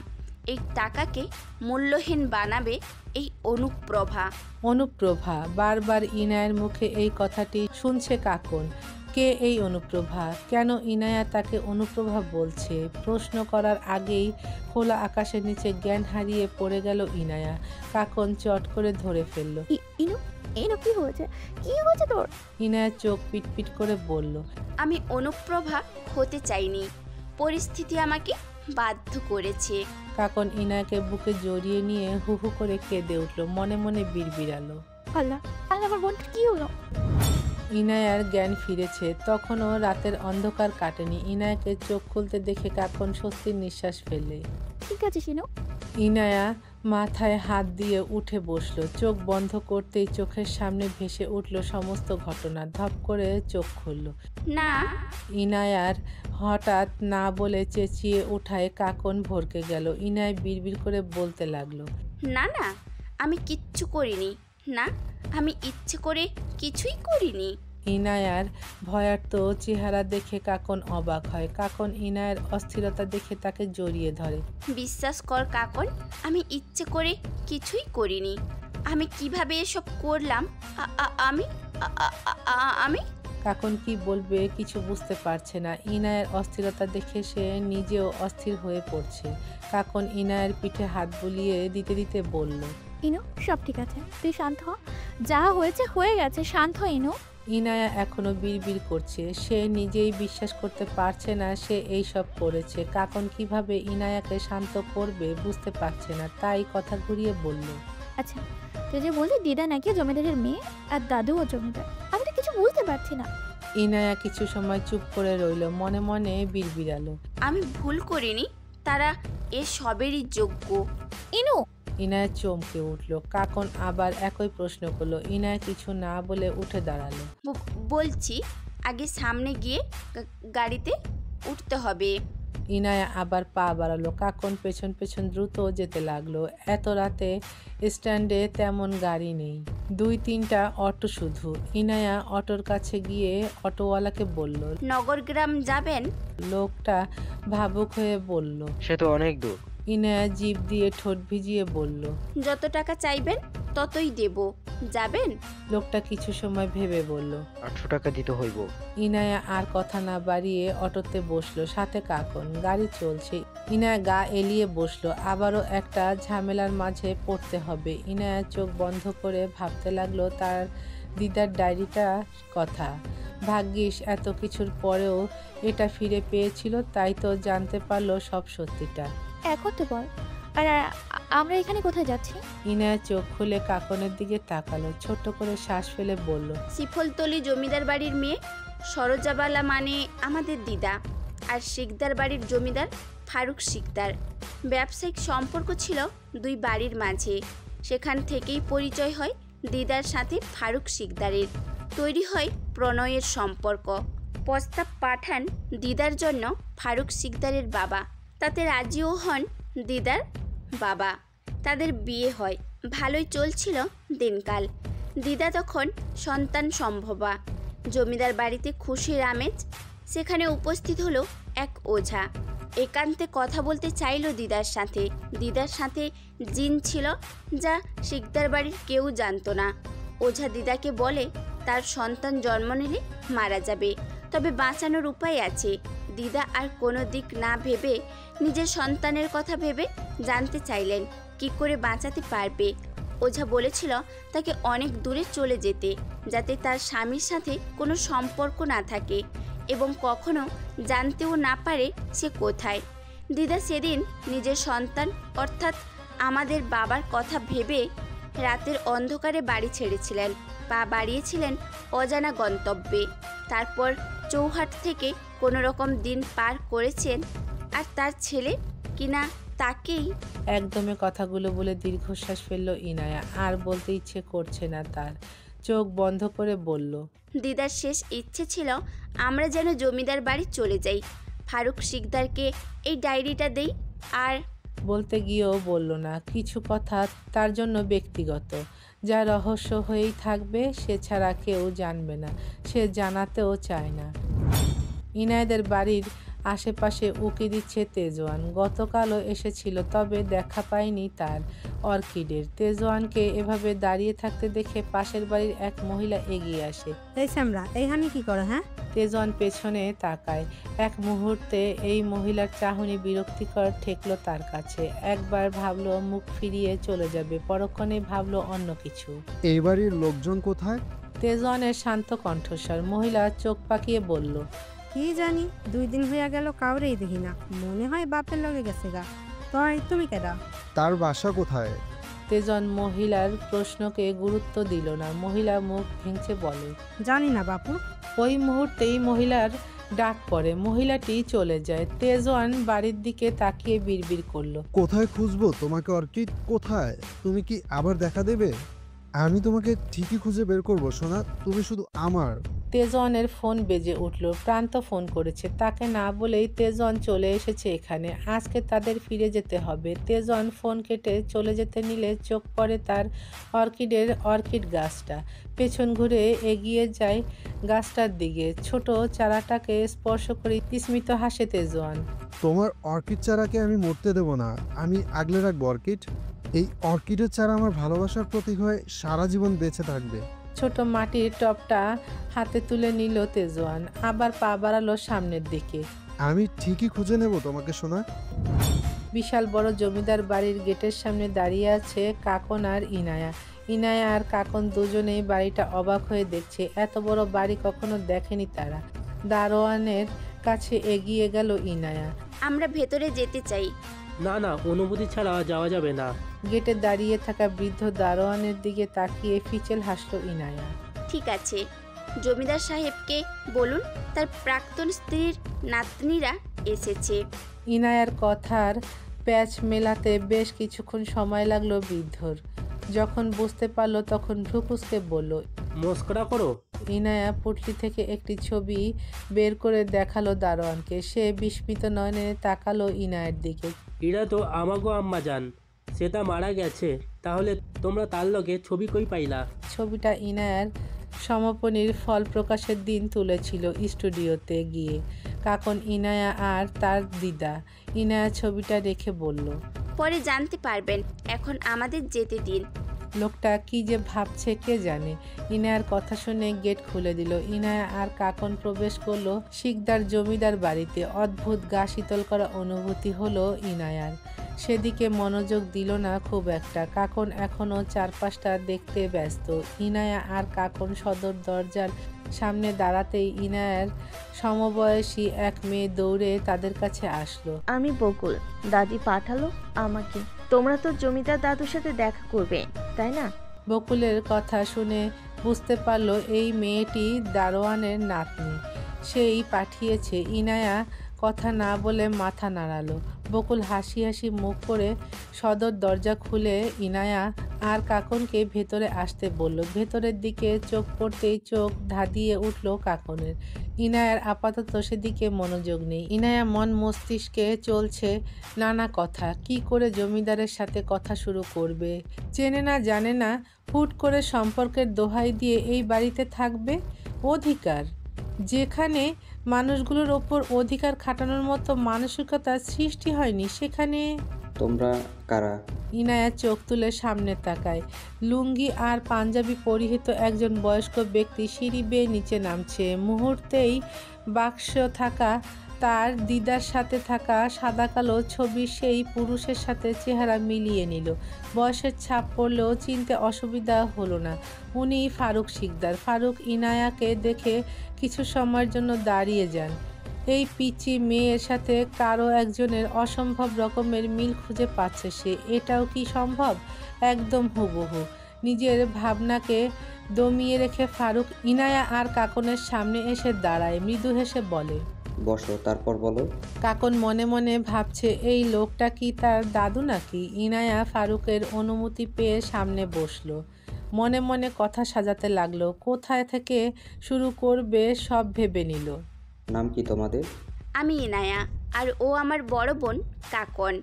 এই টাকাকে মূল্যহীন বানাবে এই অনুপ্রভা। অনুপ্রভা। বারবার ইনায়ের মুখে এই কথাটি শুনছে কাকন। কে এই অনুপ্রভা? কেন ইনায়া তাকে অনুপ্রভা বলছে? প্রশ্ন করার আগেই খোলা আকাশের নিচে জ্ঞান হারিয়ে পড়ে গেল ইনায়া। কাকন চট করে ধরে ফেলল। ইনু, ইনু কি হয়েছে? কি হয়েছে তোর? ইনায়া চোখ পিটপিট করে বলল, আমি অনুপ্রভা হতে চাইনি, পরিস্থিতি আমাকে বাধ্য করেছে। কাকন ইনায়াকে বুকে জড়িয়ে নিয়ে হু হু করে কেঁদে উঠল, মনে মনে বিড়বিড়ালো। আল্লাহ আল্লাহ, আমার বোনটা কি হলো? ইনায়ার জ্ঞান ফিরেছে, তখনও রাতের অন্ধকার কাটেনি। ইনায়াকে চোখ খুলতে দেখে কাকন স্বস্তির নিঃশ্বাস ফেলে। ঠিক আছে সিনু। ইনায়া মাথায় হাত দিয়ে উঠে বসল। চোখ বন্ধ করতেই চোখের সামনে ভেসে উঠল সমস্ত ঘটনা। ধপ করে চোখ খুলল। না, ইনায়ার হঠাৎ না বলে চেঁচিয়ে উঠায় কাকন ভরকে গেল। ইনায়া বিড়বিড় করে বলতে লাগলো, না না, আমি কিচ্ছু করিনি। না, আমি ইচ্ছে করে কিছুই করিনি। ইনায়ার ভয়ার্ত চেহারা দেখে কাকন অবাক হয়। কাকন ইনায়ার অস্থিরতা দেখে তাকে জড়িয়ে ধরে। বিশ্বাস কর কাকন, আমি ইচ্ছে করে কিছুই করিনি। আমি কিভাবে এসব করলাম? আমি আমি কাকন কি বলবে কিছু বুঝতে পারছে না। ইনায়ের অস্থিরতা দেখে সে নিজেও অস্থির হয়ে পড়ছে। কাকন ইনায়ের পিঠে হাত বুলিয়ে দিতে দিতে বলল, ইনু, সব ঠিক আছে, তুই শান্ত হ। যা হয়েছে হয়ে গেছে, শান্ত হ ইনু। ইনায়া এখনো বিড়বিড় করছে। সে নিজেই বিশ্বাস করতে পারছে না সে এই সব করেছে। কাকন কিভাবে ইনায়াকে শান্ত করবে বুঝতে পারছে না, তাই কথা ঘুরিয়ে বলল, আচ্ছা, তুই যে বললি দিদা নাকি জমিদারের মেয়ে আর দাদুও জমিদার, আমি তো কিছু বুঝতে পারছি না। ইনায়া কিছু সময় চুপ করে রইল, মনে মনে বিড়বিড়ালো, আমি ভুল করিনি, তারা এ সবেরই যোগ্য। ইনু, ইনায়া চমকে উঠল। কাকন আবার একই প্রশ্ন করলো। ইনায়া কিছু না বলে উঠে দাঁড়ালো। বলছি, আগে সামনে গিয়ে গাড়িতে উঠতে হবে। ইনায়া আবার পা বাড়ালো। কাকন পেছন পেছন দ্রুত যেতে লাগলো। এত রাতে স্ট্যান্ডে তেমন গাড়ি নেই, 2-3টা অটো শুধু। ইনায়া অটোর কাছে গিয়ে অটোওয়ালাকে বলল। নগরগ্রাম যাবেন? লোকটা ভাবুক হয়ে বলল। সে তো অনেক দূর। ইনায়া জিভ দিয়ে ঠোঁট ভিজিয়ে বলল, যত টাকা চাইবেন ততই দেব। যাবেন? লোকটা কিছু সময় ভেবে বলল, 800 টাকা দিতে হইব। ইনায়া আর কথা না বাড়িয়ে অটোতে বসলো, সাথে কাকন। গাড়ি চলছে। ইনায়া গা এলিয়ে বসলো। আবারও একটা ঝামেলার মাঝে পড়তে হবে। ইনায়া চোখ বন্ধ করে ভাবতে লাগলো তার দিদার ডায়েরিটা কথা। ভাগ্যিস এত কিছুর পরেও এটা ফিরে পেয়েছিল, তাই তো জানতে পারলো সব সত্যিটা। এখন তো বল, আর আমরা এখানে কোথায় যাচ্ছি? ইনায়া চোখ খুলে কাকনের দিকে তাকালো, ছোট্ট করে শ্বাস ফেলে বলল, শিফলতলি জমিদার বাড়ির মেয়ে সরোজাবালা মানে আমাদের দিদা, আর শিকদার বাড়ির জমিদার ফারুক শিকদার। ব্যবসায়িক সম্পর্ক ছিল দুই বাড়ির মাঝে। সেখান থেকেই পরিচয় হয় দিদার সাথে ফারুক শিকদারের। তৈরি হয় প্রণয়ের সম্পর্ক। প্রস্তাব পাঠান দিদার জন্য ফারুক শিকদারের বাবা। তাতে রাজিও হন দিদার বাবা। তাদের বিয়ে হয়। ভালোই চলছিল দিনকাল। দিদা তখন সন্তান সম্ভবা। জমিদার বাড়িতে খুশির আমেজ। সেখানে উপস্থিত হলো এক ওঝা। একান্তে কথা বলতে চাইল দিদার সাথে। দিদার সাথে জিন ছিল, যা শিকদার বাড়ির কেউ জানতো না। ওঝা দিদাকে বলে তার সন্তান জন্ম নিলে মারা যাবে, তবে বাঁচানোর উপায় আছে। দিদা আর কোনো দিক না ভেবে নিজের সন্তানের কথা ভেবে জানতে চাইলেন কি করে বাঁচাতে পারবে। ওঝা বলেছিল তাকে অনেক দূরে চলে যেতে, যাতে তার স্বামীর সাথে কোনো সম্পর্ক না থাকে এবং কখনো জানতেও না পারে সে কোথায়। দিদা সেদিন নিজের সন্তান অর্থাৎ আমাদের বাবার কথা ভেবে রাতের অন্ধকারে বাড়ি ছেড়েছিলেন, পা বাড়িয়েছিলেন অজানা গন্তব্যে। তারপর চৌহাট থেকে কোনো রকম দিন পার করেছেন। আর তার ছেলে কিনা তাকেই একদমে কথাগুলো বলে দীর্ঘশ্বাস ফেলল ইনায়া। আর বলতে ইচ্ছে করছে না তার। চোখ বন্ধ করে বলল, দিদার শেষ ইচ্ছে ছিল আমরা যেন জমিদার বাড়ি চলে যাই। ফারুক শিকদারকে এই ডায়েরিটা দেই। আর বলতে গিয়েও বলল না। কিছু কথা তার জন্য ব্যক্তিগত, যা রহস্য হয়েই থাকবে, সে ছাড়া কেউ জানবে না, সে জানাতেও চায় না। ইনায়েদের বাড়ির আশেপাশে উকি দিচ্ছে তেজওয়ান। গতকালও এসেছিল, তবে দেখা পায়নি তার অর্কিডের। তেজওয়ানকে এভাবে দাঁড়িয়ে থাকতে দেখে পাশের বাড়ির এক মহিলা এগিয়ে আসে। এই শ্যামরা, এইখানে কি করো? হ্যাঁ, তেজওয়ান পেছনে তাকায়। এক মুহূর্তে এই মহিলার চাহনি বিরক্তিকর ঠেকলো তার কাছে। একবার ভাবলো মুখ ফিরিয়ে চলে যাবে, পরক্ষণে ভাবলো অন্য কিছু। এই বাড়ির লোকজন কোথায়? তেজওয়ানের শান্ত কণ্ঠস্বর। মহিলা চোখ পাকিয়ে বলল, কি জানি, 2 দিন হইয়া গেল কাউরেই দেখি না। মনে হয় বাপের লগে গেছে গা। তুমি কেডা? তার বাসা কোথায়? তেজওয়ান মহিলার প্রশ্নকে গুরুত্ব দিল না। মহিলা মুখ ভেঙচে বলে, জানি না বাপু। ওই মুহূর্তেই মহিলার ডাক পড়ে। মহিলাটি চলে যায়। তেজওয়ান বাড়ির দিকে তাকিয়ে বিড়বিড় করলো, কোথায় খুঁজবো তোমাকে অর্কিড? কোথায়? তুমি কি আবার দেখা দেবে? আমি তোমাকে ঠিকই খুঁজে বের করবো সোনা, তুমি শুধু আমার। তেজওয়ানের ফোন বেজে উঠল। প্রান্ত ফোন করেছে। তাকে না বলেই তেজওয়ান চলে এসেছে এখানে। আজকে তাদের ফিরে যেতে হবে। তেজওয়ান ফোন কেটে চলে যেতে নিলে চোখ পড়ে তার অর্কিড গাছটা। পেছন ঘুরে এগিয়ে যায় গাছটার দিকে। ছোট চারাটাকে স্পর্শ করে স্মিত হাসে তেজওয়ান। তোমার অর্কিড চারাকে আমি মরতে দেব না, আমি আগলে রাখবো অর্কিড। এই অর্কিডের চারা আমার ভালোবাসার প্রতীক হয়ে সারা জীবন বেঁচে থাকবে। ছোট মাটির টবটা হাতে তুলে নিল তেজওয়ান। আবার পা বাড়ালো সামনের দিকে। আমি ঠিকই খুঁজে নেব তোমাকে সোনা। বিশাল বড় জমিদার বাড়ির গেটের সামনে দাঁড়িয়ে আছে কাকন আর ইনায়া। ইনায়া আর কাকন দুজনেই বাড়িটা অবাক হয়ে দেখছে। এত বড় বাড়ি কখনো দেখেনি তারা। দারোয়ানের কাছে এগিয়ে গেল ইনায়া। আমরা ভেতরে যেতে চাই। না না, অনুমতি ছাড়া যাওয়া যাবে না। গেটে দাঁড়িয়ে থাকা বৃদ্ধ দারোয়ানের দিকে তাকিয়ে ফিচেল হাসল ইনায়া। ঠিক আছে, জমিদার সাহেবকে বলুন তার প্রাক্তন স্ত্রীর নাতনিরা এসেছে। ইনায়ার কথার প্যাচ মেলাতে বেশ কিছুক্ষণ সময় লাগলো বৃদ্ধর। যখন বুঝতে পারলো তখন ভ্রুকুচকে বলল, মস্করা করো। ইনায়া পুটলি থেকে একটি ছবি বের করে দেখালো দারোয়ানকে। সে বিস্মিত নয়নে তাকালো ইনায়ের দিকে। এরা তো আমাগো আম্মা যান, সেটা মারা গেছে। তাহলে তোমরা তার লগে ছবি কই পাইলা? ছবিটা ইনায়ার সমাপনীর ফল প্রকাশের দিন তুলেছিল স্টুডিওতে গিয়ে কাকন, ইনায়া আর তার দিদা। ইনায়া ছবিটা রেখে বলল, পরে জানতে পারবেন, এখন আমাদের যেতে দিন। লোকটা কি যে ভাবছে কে জানে। ইনায়ার কথা শুনে গেট খুলে দিল। ইনায়া আর কাকন প্রবেশ করলো শিকদার জমিদার বাড়িতে। অদ্ভুত গা শীতল করা অনুভূতি হলো ইনায়ার। সেদিকে মনোযোগ দিল না খুব একটা। কাকন এখনও চারপাশটা দেখতে ব্যস্ত। ইনায়া আর কাকন সদর দরজার সামনে দাঁড়াতেই ইনায়ার সমবয়সী এক মেয়ে দৌড়ে তাদের কাছে আসলো। আমি বকুল, দাদি পাঠালো আমাকে। তোমরা তো জমিদার দাদুর সাথে দেখা করবে, তাই না? বকুলের কথা শুনে বুঝতে পারলো এই মেয়েটি দারোয়ানের নাতনি, সেই পাঠিয়েছে। ইনায়া কথা না বলে মাথা নাড়ালো। বকুল হাসি হাসি মুখ করে সদর দরজা খুলে ইনায়া আর কাকনকে ভেতরে আসতে বলল। ভেতরের দিকে চোখ পড়তেই চোখ ধাঁধিয়ে উঠল কাকনের। ইনায়ার আপাতত সেদিকে মনোযোগ নেই। ইনায়া মন মস্তিষ্কে চলছে নানা কথা। কি করে জমিদারের সাথে কথা শুরু করবে, চেনে না জানে না, হুট করে সম্পর্কের দোহাই দিয়ে এই বাড়িতে থাকবে। অধিকার, যেখানে মানুষগুলোর ওপর অধিকার খাটানোর মতো মানসিকতা সৃষ্টি হয়নি, সেখানে তোমরা কারা? ইনায়া চোখ তুলে সামনে তাকায়। লুঙ্গি আর পাঞ্জাবি পরিহিত একজন বয়স্ক ব্যক্তি সিঁড়ি বেয়ে নিচে নামছে। মুহূর্তেই বাক্স থাকা তার দিদার সাথে থাকা সাদা কালো ছবির সেই পুরুষের সাথে চেহারা মিলিয়ে নিল। বয়সের ছাপ পড়লেও চিনতে অসুবিধা হলো না। উনি ফারুক শিকদার। ফারুক ইনায়াকে দেখে কিছু সময়ের জন্য দাঁড়িয়ে যান। এই পিচি মেয়ের সাথে কারো একজনের অসম্ভব রকমের মিল খুঁজে পাচ্ছে সে। এটাও কি সম্ভব? একদম হুবহু। নিজের ভাবনাকে দমিয়ে রেখে ফারুক ইনায়া আর কাকনের সামনে এসে দাঁড়ায়, মৃদু হেসে বলে, বসো, তারপর বলো। কাকন মনে মনে ভাবছে এই লোকটা কি তার দাদু নাকি। ইনায়া ফারুকের অনুমতি পেয়ে সামনে বসলো। মনে মনে কথা সাজাতে লাগলো। কোথায় থেকে শুরু করবে সব ভেবে নিল। নাম কি তোমাদের? আমি ইনায়া, আর ও আমার বড় বোন কাকন।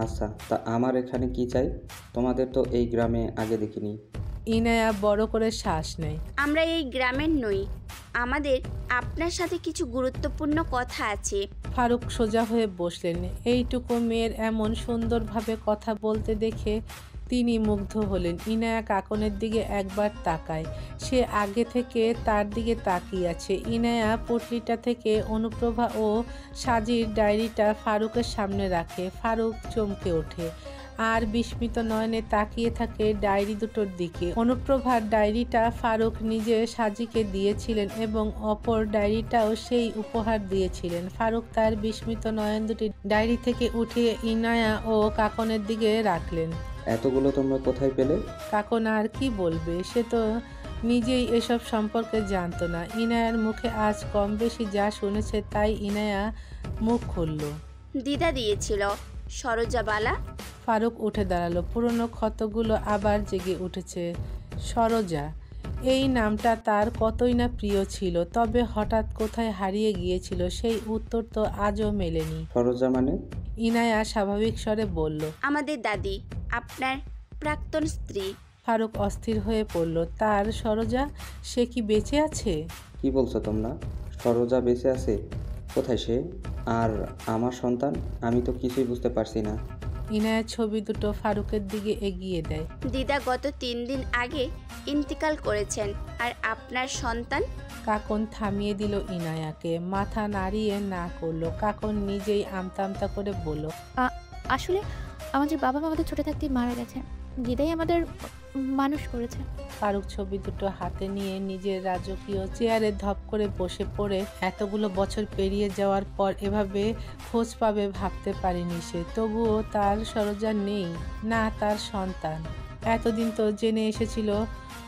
আচ্ছা, তা আমার এখানে কি চাই? তোমাদের তো এই গ্রামে আগে দেখিনি। ইনায়া বড় করে শ্বাস নেয়। আমরা এই গ্রামের নই, আমাদের আপনার সাথে কিছু গুরুত্বপূর্ণ কথা আছে। ফারুক সোজা হয়ে বসলেন। এইটুকু মেয়ের এমন সুন্দরভাবে কথা বলতে দেখে তিনি মুগ্ধ হলেন। ইনায়া কাকনের দিকে একবার তাকায়। সে আগে থেকে তার দিকে তাকিয়ে আছে। ইনায়া পুটলিটা থেকে অনুপ্রভা ও সাজির ডায়েরিটা ফারুকের সামনে রাখে। ফারুক চমকে ওঠে আর বিস্মিত নয়নে তাকিয়ে থাকে ডায়েরি দুটোর দিকে। অনুপ্রভার ডায়েরিটা ফারুক নিজে সাজিকে দিয়েছিলেন এবং অপর ডায়েরিটাও সেই উপহার দিয়েছিলেন। ফারুক তার বিস্মিত নয়ন দুটি ডায়েরি থেকে উঠিয়ে ইনায়া ও কাকনের দিকে রাখলেন। এতগুলো তোমরা কোথায় পেলে? কাকন আর কি বলবে, সে তো নিজেই এসব সম্পর্কে জানতো না। ইনায়ার মুখে আজ কম বেশি যা শুনেছে তাই ইনায়া মুখ খুলল। দিদা দিয়েছিল, সরোজাবালা। ফারুক উঠে দাঁড়ালো। পুরনো ক্ষতগুলো আবার জেগে উঠেছে। সরোজা, এই নামটা তার কতই না প্রিয় ছিল, তবে হঠাৎ কোথায় হারিয়ে গিয়েছিল সেই উত্তর তো আজও মেলেনি। সরোজা মানে? ইনায়া স্বাভাবিক স্বরে বলল, আমাদের দাদি, আপনার প্রাক্তন স্ত্রী। ফারুক অস্থির হয়ে পড়ল। তার সরোজা, সে কি বেঁচে আছে? কি বলছো তোমরা? সরোজা বেঁচে আছে? কোথায় সে? আর আমার সন্তান? আমি তো কিছুই বুঝতে পারছি না। ইনায়া ছবি দুটো ফারুকের দিকে এগিয়ে দেয়। দিদা গত 3 দিন আগে ইন্তিকাল করেছেন, আর আপনার সন্তান? কাকন থামিয়ে দিল ইনায়াকে, মাথা নাড়িয়ে না করলো। কাকন নিজেই আমতা আমতা করে বলল, আসলে আমাদের বাবা মা আমাদের ছোট থাকতেই মারা গেছে। দিদাই আমাদের মানুষ করেছে। ফারুক ছবি দুটো হাতে নিয়ে নিজের রাজকীয় চেয়ারে ধপ করে বসে পড়ে এতগুলো বছর পেরিয়ে যাওয়ার পর এভাবে খোঁজ পাবে ভাবতে পারেনি সে। তবুও তার সরোজা নেই, না তার সন্তান। এতদিন তো জেনে এসেছিল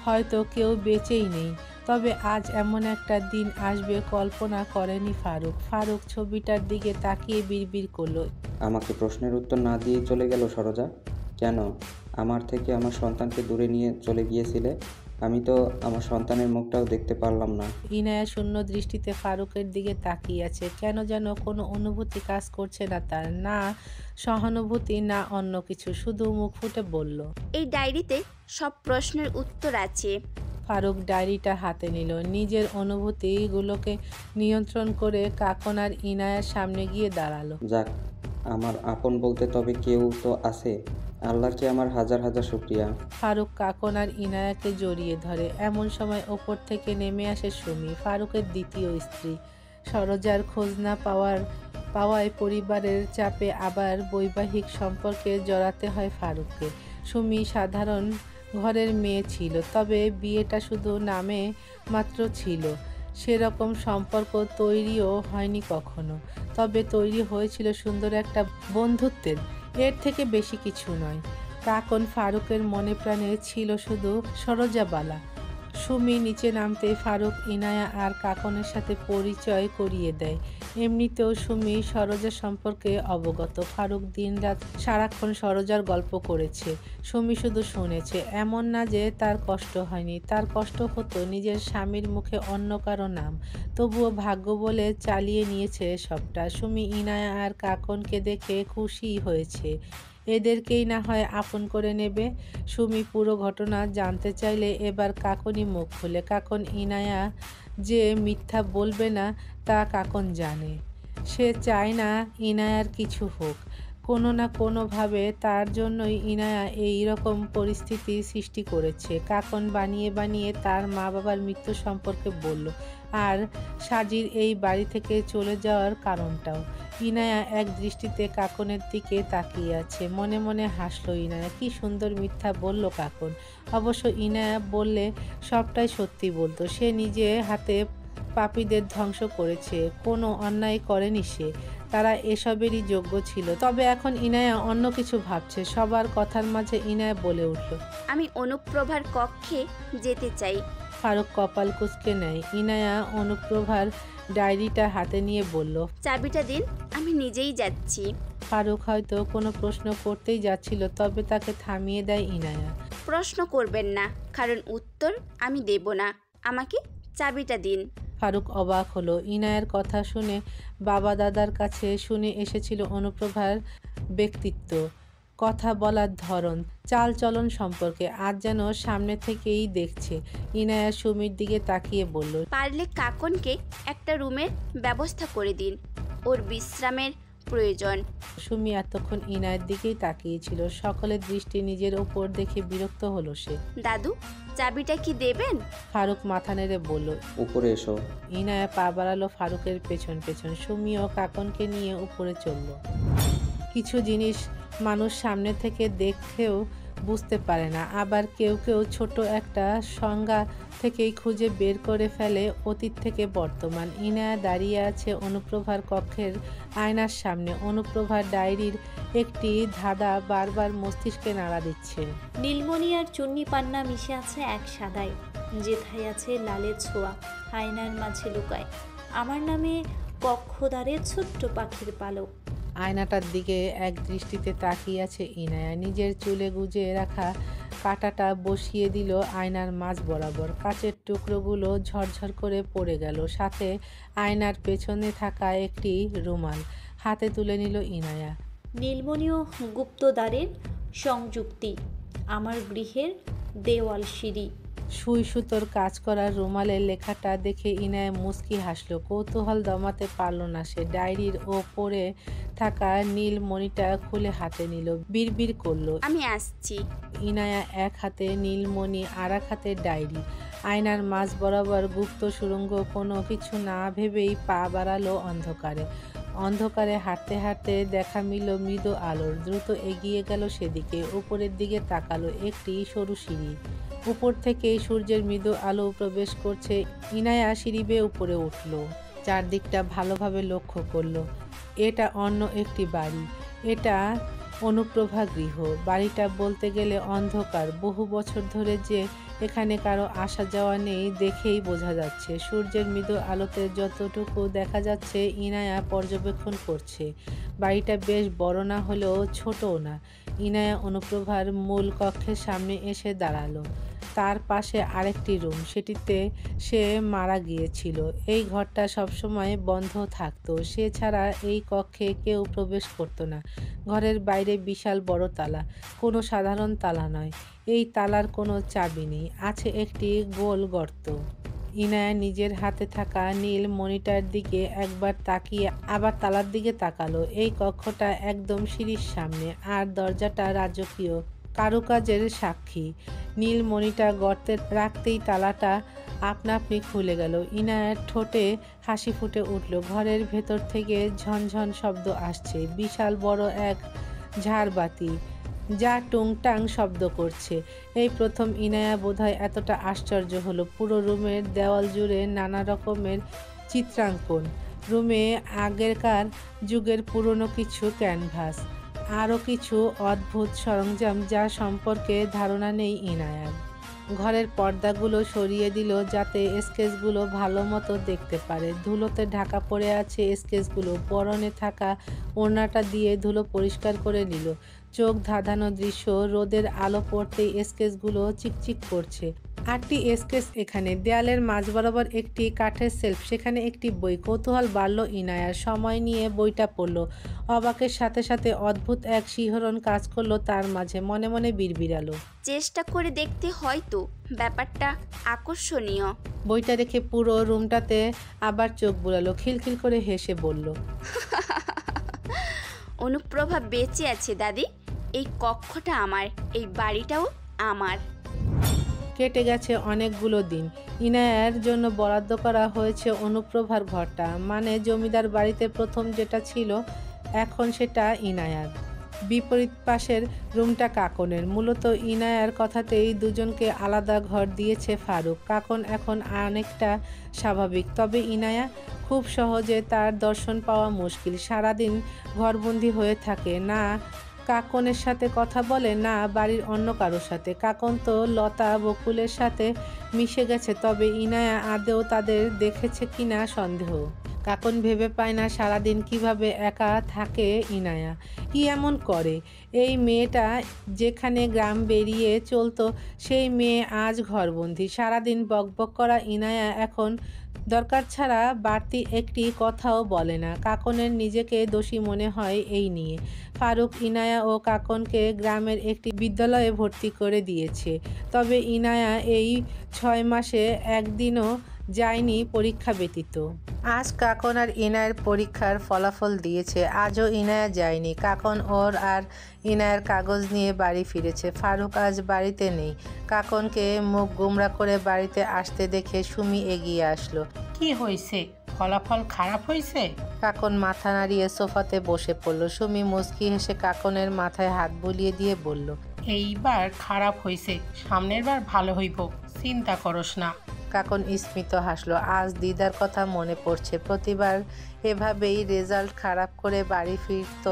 হয়তো কেউ বেঁচেই নেই, তবে আজ এমন একটা দিন আসবে কল্পনা করেনি ফারুক। ফারুক ছবিটার দিকে তাকিয়ে বিড়বিড় করলো, আমাকে প্রশ্নের উত্তর না দিয়ে চলে গেল সরোজা? কেন আমার থেকে আমার সন্তানকে দূরে নিয়ে চলে গিয়েছিলে? আমি তো আমার সন্তানের মুখটাও দেখতে পারলাম না। ইনায়া শূন্য দৃষ্টিতে ফারুকের দিকে তাকিয়ে আছে। কেন যেন কোনো অনুভূতি কাজ করছে না তার, না সহানুভূতি না অন্য কিছু। শুধু মুখ ফুটে বলল, এই ডায়েরিতে সব প্রশ্নের উত্তর আছে। ফারুক ডায়েরিটা হাতে নিল। নিজের অনুভূতিগুলোকে নিয়ন্ত্রণ করে কাকন আর ইনায়ার সামনে গিয়ে দাঁড়ালো। যাক, আমার আপন বলতে তবে কেউ তো আছে। আল্লাহকে আমার হাজার হাজার শুকরিয়া। ফারুক কাকন আর ইনায়াকে জড়িয়ে ধরে। এমন সময় ওপর থেকে নেমে আসে সুমি, ফারুকের দ্বিতীয় স্ত্রী। সরোজার খোঁজ না পাওয়ায় পরিবারের চাপে আবার বৈবাহিক সম্পর্কে জড়াতে হয় ফারুককে। সুমি সাধারণ ঘরের মেয়ে ছিল, তবে বিয়েটা শুধু নামে মাত্র ছিল। সেরকম সম্পর্ক তৈরিও হয়নি কখনো, তবে তৈরি হয়েছিল সুন্দর একটা বন্ধুত্বের, এর থেকে বেশি কিছু নয়। কাকন ফারুকের মনে প্রাণে ছিল শুধু সরোজাবালা। সুমি নিচে নামতে ফারুক ইনায়া আর কাকনের সাথে পরিচয় করিয়ে দেয়। এমনিতেও সুমি সরোজা সম্পর্কে অবগত। ফারুক দিনরাত সারাক্ষণ সরোজার গল্প করেছে, সুমি শুধু শুনেছে। এমন না যে তার কষ্ট হয়নি, তার কষ্ট হতো নিজের স্বামীর মুখে অন্য কারো নাম। তবুও ভাগ্য বলে চালিয়ে নিয়েছে সবটা। সুমি ইনায়া আর কাকনকে দেখে খুশি হয়েছে, এদেরকেই না হয় আপন করে নেবে। সুমি পুরো ঘটনা জানতে চাইলে এবার কাকনই মুখ খুলে। কাকন ইনায়া যে মিথ্যা বলবে না তা কাকন জানে। সে চায় না ইনায়ার কিছু হোক, কোনো না কোনোভাবে তার জন্যই ইনায়া এই রকম পরিস্থিতি সৃষ্টি করেছে। কাকন বানিয়ে বানিয়ে তার মা বাবার মৃত্যু সম্পর্কে বলল, আর সাজির এই বাড়ি থেকে চলে যাওয়ার কারণটাও। ইনায়া এক দৃষ্টিতে কাকনের দিকে তাকিয়ে আছে। মনে মনে হাসলো ইনায়া। কি সুন্দর মিথ্যা বলল কাকন। অবশ্য ইনায়া বললে সবটাই সত্যি বলতো। সে নিজে হাতে পাপীদের ধ্বংস করেছে, কোনো অন্যায় করেনি সে। তারা এসবেরই যোগ্য ছিল। তবে এখন ইনায়া অন্য কিছু ভাবছে। সবার কথার মাঝে ইনায়া বলে উঠল, আমি অনুপ্রভার কক্ষে যেতে চাই। ফারুক কপাল কুঁচকে নেয়। ইনায়া অনুপ্রভার ডায়েরিটা হাতে নিয়ে বলল, চাবিটা দিন, আমি নিজেই যাচ্ছি। ফারুক হয়তো কোনো প্রশ্ন করতেই যাচ্ছিল, তবে তাকে থামিয়ে দেয় ইনায়া। প্রশ্ন করবেন না, কারণ উত্তর আমি দেব না। আমাকে চাবিটা দিন। ফারুক অবাক হলো। ইনায়ার কথা শুনে বাবা দাদার কাছে শুনে এসেছিল অনুপ্রভার ব্যক্তিত্ব, কথা বলার ধরন, চাল চলন সম্পর্কে। আজ যেন সামনে থেকেই দেখছে। ইনায়া সুমির দিকে তাকিয়ে বলল, পারলে কাকনকে একটা রুমের ব্যবস্থা করে দিন, ওর বিশ্রামের প্রয়োজন। সুমি এতক্ষণ ইনায়ের দিকেই তাকিয়েছিল। সকলের দৃষ্টি নিজের ওপর দেখে বিরক্ত হলো সে। দাদু, চাবিটা কি দেবেন? ফারুক মাথা নেড়ে বলল, উপরে এসো। ইনায়া পা বাড়ালো ফারুকের পেছন পেছন। সুমিও কাকনকে নিয়ে উপরে চলল। কিছু জিনিস মানুষ সামনে থেকে দেখেও বুঝতে পারে না, আবার কেউ কেউ ছোট একটা সংজ্ঞা থেকেই খুঁজে বের করে ফেলে অতীত থেকে বর্তমান। ইনায়া দাঁড়িয়ে আছে অনুপ্রভার কক্ষের আয়নার সামনে। অনুপ্রভার ডায়েরির একটি ধাঁধা বারবার মস্তিষ্কে নাড়া দিচ্ছে। নীলমণি আর চুন্নি পান্না মিশে আছে এক সাদায়, যেথায় আছে লালের ছোঁয়া, আয়নার মাঝে লুকায় আমার নামে কক্ষদারে ছোট্ট পাখির পালক। আয়নাটার দিকে এক দৃষ্টিতে তাকিয়ে আছে ইনায়া। নিজের চুলে গুজে রাখা কাঁটাটা বসিয়ে দিল আয়নার মাঝ বরাবর। কাচের টুকরোগুলো ঝরঝর করে পড়ে গেল। সাথে আয়নার পেছনে থাকা একটি রুমাল হাতে তুলে নিল ইনায়া। নীলমণি ও গুপ্তদ্বারের সংযুক্তি, আমার গৃহের দেওয়াল সিঁড়ি। সুই সুতোর কাজ করা রুমালের লেখাটা দেখে ইনায়া মুচকি হাসলো। কৌতূহল দমাতে পারল না সে। ডায়েরির ওপরে থাকা নীল মণিটা খুলে হাতে নিল। বিড়বিড় করলো, আমি আসছি। ইনায়া এক হাতে নীলমণি আর এক হাতে ডায়েরি। আয়নার মাঝ বরাবর গুপ্ত সুড়ঙ্গ। কোনো কিছু না ভেবেই পা বাড়ালো অন্ধকারে। অন্ধকারে হাঁটতে হাঁটতে দেখা মিলল মৃদু আলোর। দ্রুত এগিয়ে গেল সেদিকে। উপরের দিকে তাকালো, একটি সরু সিঁড়ি। উপর থেকে সূর্যের মৃদু আলো প্রবেশ করছে। ইনায়া সিঁড়ি বেয়ে উপরে উঠল। চারদিকটা ভালোভাবে লক্ষ্য করলো। এটা অন্য একটি বাড়ি। এটা অনুপ্রভা গৃহ। বাড়িটা বলতে গেলে অন্ধকার। বহু বছর ধরে যে এখানে কারো আসা যাওয়া নেই দেখেই বোঝা যাচ্ছে। সূর্যের মৃদু আলোতে যতটুকু দেখা যাচ্ছে ইনায়া পর্যবেক্ষণ করছে। বাড়িটা বেশ বড় না হলেও ছোটও না। ইনায়া অনুপ্রভার মূল কক্ষের সামনে এসে দাঁড়ালো। তার পাশে আরেকটি রুম, সেটিতে সে মারা গিয়েছিল। এই ঘরটা সবসময় বন্ধ থাকতো। সে ছাড়া এই কক্ষে কেউ প্রবেশ করতো না। ঘরের বাইরে বিশাল বড় তালা, কোনো সাধারণ তালা নয়। এই তালার কোনো চাবি নেই, আছে একটি গোল গর্ত। ইনায়া নিজের হাতে থাকা নীল মনিটার দিকে একবার তাকিয়ে আবার তালার দিকে তাকালো। এই কক্ষটা একদম সিঁড়ির সামনে, আর দরজাটা রাজকীয় কারুকাজের সাক্ষী। নীল মণিটা গর্তে রাখতেই তালাটা আপনা আপনি খুলে গেল। ইনায়ার ঠোঁটে হাসি ফুটে উঠল। ঘরের ভেতর থেকে ঝনঝন শব্দ আসছে। বিশাল বড় এক ঝাড়বাতি, যা টুংটাং শব্দ করছে। এই প্রথম ইনায়া বোধহয় এতটা আশ্চর্য হলো। পুরো রুমের দেওয়াল জুড়ে নানা রকমের চিত্রাঙ্কন। রুমে আগেরকার যুগের পুরনো কিছু ক্যানভাস, আরও কিছু অদ্ভুত সরঞ্জাম যা সম্পর্কে ধারণা নেই ইনায়ার। ঘরের পর্দাগুলো সরিয়ে দিল যাতে স্কেচগুলো ভালো মতো দেখতে পারে। ধুলোতে ঢাকা পড়ে আছে স্কেচগুলো। পরনে থাকা ওড়নাটা দিয়ে ধুলো পরিষ্কার করে নিল। চোখ ধাঁধানো দৃশ্য। রোদের আলো পড়তেই স্কেচগুলো চিকচিক করছে। 8টি স্কেচ এখানে। দেয়ালের মাঝ বরাবর একটি কাঠের সেলফ, সেখানে একটি বই। কৌতূহল বাড়ল ইনায়ার। সময় নিয়ে বইটা পড়ল। অবাকের সাথে সাথে অদ্ভুত এক শিহরণ কাজ করলো তার মাঝে। মনে মনে বিড়বিড়ালো, চেষ্টা করে দেখতে হয়তো ব্যাপারটা আকর্ষণীয়। বইটা রেখে পুরো রুমটাতে আবার চোখ বুলালো। খিলখিল করে হেসে বলল, অনুপ্রভা বেঁচে আছে দাদি। এই কক্ষটা আমার, এই বাড়িটাও আমার। কেটে গেছে অনেকগুলো দিন। ইনায়ার জন্য বরাদ্দ করা হয়েছে অনুপ্রভার ঘরটা, মানে জমিদার বাড়িতে প্রথম যেটা ছিল এখন সেটা ইনায়ার। বিপরীত পাশের রুমটা কাকনের। মূলত ইনায়ার কথাতেই দুজনকে আলাদা ঘর দিয়েছে ফারুক। কাকন এখন অনেকটা স্বাভাবিক, তবে ইনায়া খুব সহজে তার দর্শন পাওয়া মুশকিল। সারাদিন ঘরবন্দি হয়ে থাকে, না কাকনের সাথে কথা বলে না বাড়ির অন্য কারোর সাথে। কাকন তো লতা বকুলের সাথে মিশে গেছে, তবে ইনায়া আদেও তাদের দেখেছে কিনা সন্দেহ। কাকন ভেবে পায় না সারাদিন কিভাবে একা থাকে ইনায়া, কি এমন করে। এই মেয়েটা যেখানে গ্রাম বেরিয়ে চলতো সেই মেয়ে আজ ঘরবন্দি। সারাদিন বকবক করা ইনায়া এখন দরকার ছাড়া বাড়তি একটি কথাও বলে না। কাকনের নিজেকে দোষী মনে হয় এই নিয়ে। ফারুক ইনায়া ও কাকনকে গ্রামের একটি বিদ্যালয়ে ভর্তি করে দিয়েছে, তবে ইনায়া এই 6 মাসে একদিনও যায়নি পরীক্ষা ব্যতীত। আজ কাকন আর ইনায়ের পরীক্ষার ফলাফল দিয়েছে, আজও ইনায়া যায়নি। কাকন ওর আর ইনায়ের কাগজ নিয়ে বাড়ি ফিরেছে। ফারুক আজ বাড়িতে নেই। কাকনকে মুখ গোমরা করে বাড়িতে আসতে দেখে সুমি এগিয়ে আসলো। কি হয়েছে? ফলাফল খারাপ হয়েছে? কাকন মাথা নাড়িয়ে সোফাতে বসে পড়ল। সুমি মুচকি হেসে কাকনের মাথায় হাত বুলিয়ে দিয়ে বলল, এইবার খারাপ হয়েছে, সামনের বার ভালো হইব, চিন্তা করস না। কাকন স্মিত হাসলো। আজ দিদার কথা মনে পড়ছে। প্রতিবার এভাবেই রেজাল্ট খারাপ করে বাড়ি ফিরত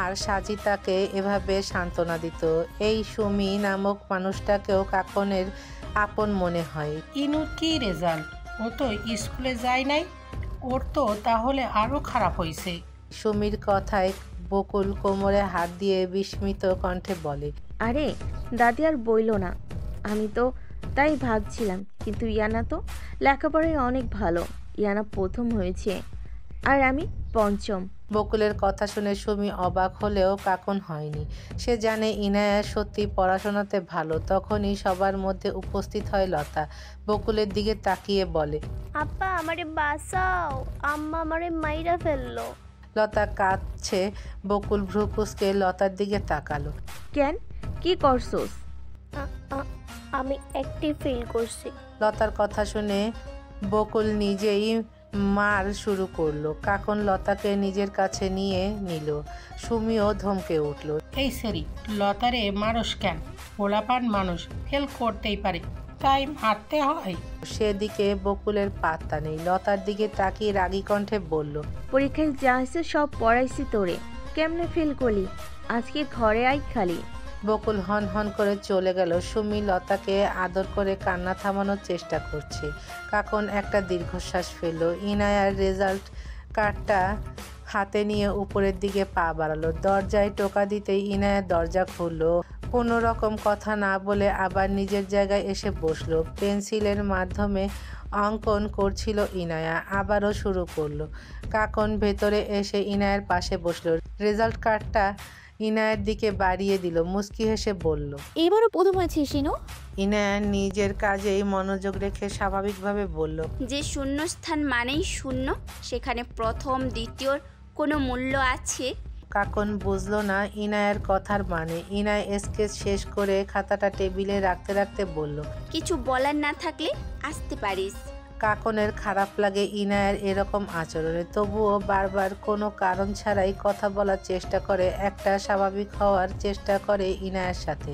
আর সাজিতাকে এভাবে সান্ত্বনা দিত। এই সুমি নামক মানুষটাকেও কাকনের আপন মনে হয়। ইনুর কি রেজাল্ট? ও তো স্কুলে যায় নাই, ওর তো তাহলে আরো খারাপ হয়েছে। সুমির কথায় বকুল কোমরে হাত দিয়ে বিস্মিত কণ্ঠে বলে, আরে দাদি আর বইল না, আমি তো তাই ভাবছিলাম। কিন্তু ইয়ানা তো লেখাপড়ায় অনেক ভালো, ইয়ানা প্রথম হয়েছে আর আমি পঞ্চম। বকুলের কথা শুনে সুমি অবাক হলেও কাকন হয়নি। সে জানে ইনায়া সত্যি পড়াশোনাতে ভালো। তখনই সবার মধ্যে উপস্থিত হয় লতা। বকুলের দিকে তাকিয়ে বলে, আব্বা আমারে বাঁচাও, আম্মা আমারে মাইরা ফেললো। লতা কাঁদছে। বকুল ভ্রুকুচকে লতার দিকে তাকালো। কেন, কি করছোস? আমি অ্যাক্টিভ ফিল করছি। লতার কথা শুনে বকুল নিজেই মার শুরু করলো। কাকন লতাকে নিজের কাছে নিয়ে নিল। সুমিও ধমকে উঠল, এই সেরি, লতারে মানুষ কেন? পোলাপান মানুষ, ফেল করতেই পারে, তাই মারতে হয়। সেদিকে বকুলের পাত্তা নেই। লতার দিকে তাকিয়ে রাগী কণ্ঠে বলল, পরীক্ষায় যা আছে সব পড়াইছি তোরে, কেমনে ফেল করলি? আজকে ঘরে আই খালি। বকুল হন হন করে চলে গেল। সুমি লতাকে আদর করে কান্না থামানোর চেষ্টা করছে। কাকন একটা দীর্ঘশ্বাস ফেলল। ইনায়ার রেজাল্ট কার্ডটা হাতে নিয়ে উপরের দিকে পা বাড়ালো। দরজায় টোকা দিতেই ইনায়া দরজা খুললো। কোনো রকম কথা না বলে আবার নিজের জায়গায় এসে বসলো। পেন্সিলের মাধ্যমে অঙ্কন করছিল ইনায়া। আবারও শুরু করলো। কাকন ভেতরে এসে ইনায়ার পাশে বসলো। রেজাল্ট কার্ডটা ইনায়ের দিকে বাড়িয়ে দিল। মুচকি হেসে বলল, এবারও প্রথম হয়েছে শিনু। ইনায়া নিজের কাজেই মনোযোগ রেখে স্বাভাবিকভাবে বলল, যে শূন্য স্থান মানেই শূন্য, সেখানে প্রথম দ্বিতীয়র কোনো মূল্য আছে? কাকন বুঝলো না ইনায়ের কথার মানে। ইনায় স্কেচ শেষ করে খাতাটা টেবিলে রাখতে রাখতে বলল, কিছু বলার না থাকলে আসতে পারিস। কাকনের খারাপ লাগে ইনায়ের এরকম আচরণে, তবুও বারবার কোনো কারণ ছাড়াই কথা বলার চেষ্টা করে, একটা স্বাভাবিক হওয়ার চেষ্টা করে ইনায়ের সাথে।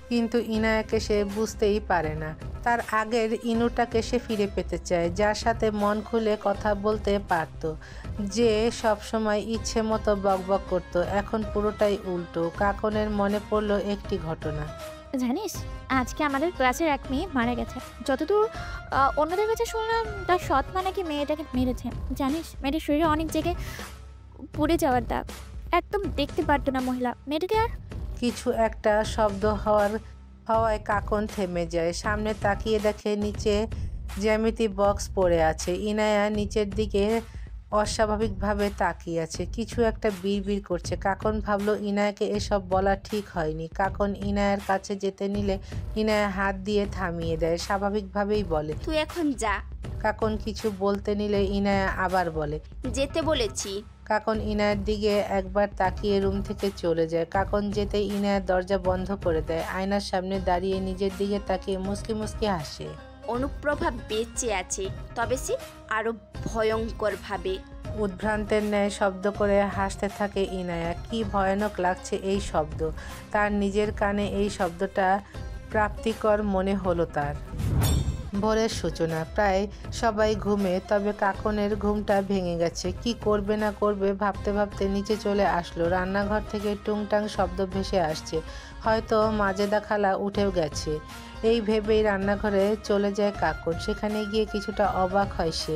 কিন্তু ইনায়াকে সে বুঝতেই পারে না। তার আগের ইনুটাকে সে ফিরে পেতে চায়, যার সাথে মন খুলে কথা বলতে পারত, যে সবসময় ইচ্ছে মতো বকবক করত। এখন পুরোটাই উল্টো। কাকনের মনে পড়ল একটি ঘটনা। জানিস, আজকে আমাদের ক্লাসের এক মেয়ে মারা গেছে। যতদূর অন্যদের কাছে শুনলাম তার সৎ মা নাকি মেয়েটাকে মেরেছে। জানিস, মেয়েটার শরীরে অনেক জায়গায় পুড়ে যাওয়ার দাগ, একদম দেখতে পারতো না মহিলা। মেয়েটাকে আর কিছু একটা শব্দ হওয়ায় কাকন থেমে যায়। সামনে তাকিয়ে দেখে নিচে জ্যামিতি বক্স পড়ে আছে। ইনায়া নিচের দিকে অস্বাভাবিকভাবে তাকিয়ে আছে, কিছু একটা বিড়বিড় করছে। কাকন ভাবলো ইনায়াকে এসব বলা ঠিক হয়নি। কাকন ইনায়ার কাছে যেতে নিলে ইনায়া হাত দিয়ে থামিয়ে দেয়। স্বাভাবিকভাবেই বলে, তুই এখন যা। কাকন কিছু বলতে নিলে ইনায়া আবার বলে, যেতে বলেছি। কাকন ইনায়ের দিকে একবার তাকিয়ে রুম থেকে চলে যায়। কাকন যেতে ইনায়ের দরজা বন্ধ করে দেয়। আয়নার সামনে দাঁড়িয়ে নিজের দিকে তাকিয়ে মুচকি মুচকি হাসে। অনুপ্রভা বেঁচে আছে, তবে সে আরো ভয়ঙ্কর ভাবে। উদ্ভ্রান্তের ন্যায় শব্দ করে হাসতে থাকে ইনায়া। কি ভয়ানক লাগছে এই শব্দ। তার নিজের কানে এই শব্দটা প্রাপ্তিকর মনে হলো তার। ভোরের সূচনা, প্রায় সবাই ঘুমে, তবে কাকনের ঘুমটা ভেঙে গেছে। কি করবে না করবে ভাবতে ভাবতে নিচে চলে আসলো। রান্নাঘর থেকে টুংটাং শব্দ ভেসে আসছে, হয়তো মাজেদা খালা উঠেও গেছে। এই ভেবেই রান্নাঘরে চলে যায় কাকন। সেখানে গিয়ে কিছুটা অবাক হয় সে,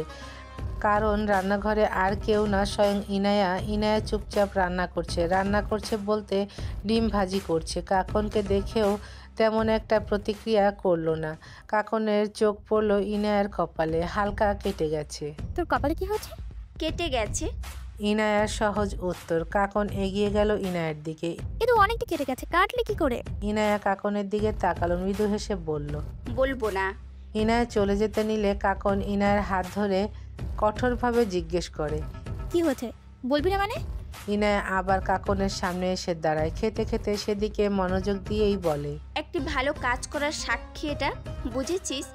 কারণ রান্নাঘরে আর কেউ না, স্বয়ং ইনায়া চুপচাপ রান্না করছে বলতে ডিম ভাজি করছে। কাকনকে দেখেও তেমন একটা প্রতিক্রিয়া করলো না। কাকনের চোখ পড়লো ইনায়ার কপালে, হালকা কেটে গেছে। তোর কপালে কি হচ্ছে? কেটে গেছে। ইনায়ার সহজ উত্তর। কাকন এগিয়ে গেল ইনায়ার দিকে। এ তো অনেকটা কেটে গেছে, কাটলে কি করে? ইনায়া কাকনের দিকে তাকালো, মৃদু হেসে বলল, বলবো না। ইনায়া চলে যেতে নিলে কাকন ইনায়ার হাত ধরে কঠোরভাবে জিজ্ঞেস করে, কি হয়েছে বলবি না মানে? ইনায়া আবার কাকনের সামনে এসে দাঁড়ায়। খেতে খেতে সেদিকে মনোযোগ দিয়েই বলে, একটি ভালো কাজ করার সাক্ষী এটা, বুঝেছিস?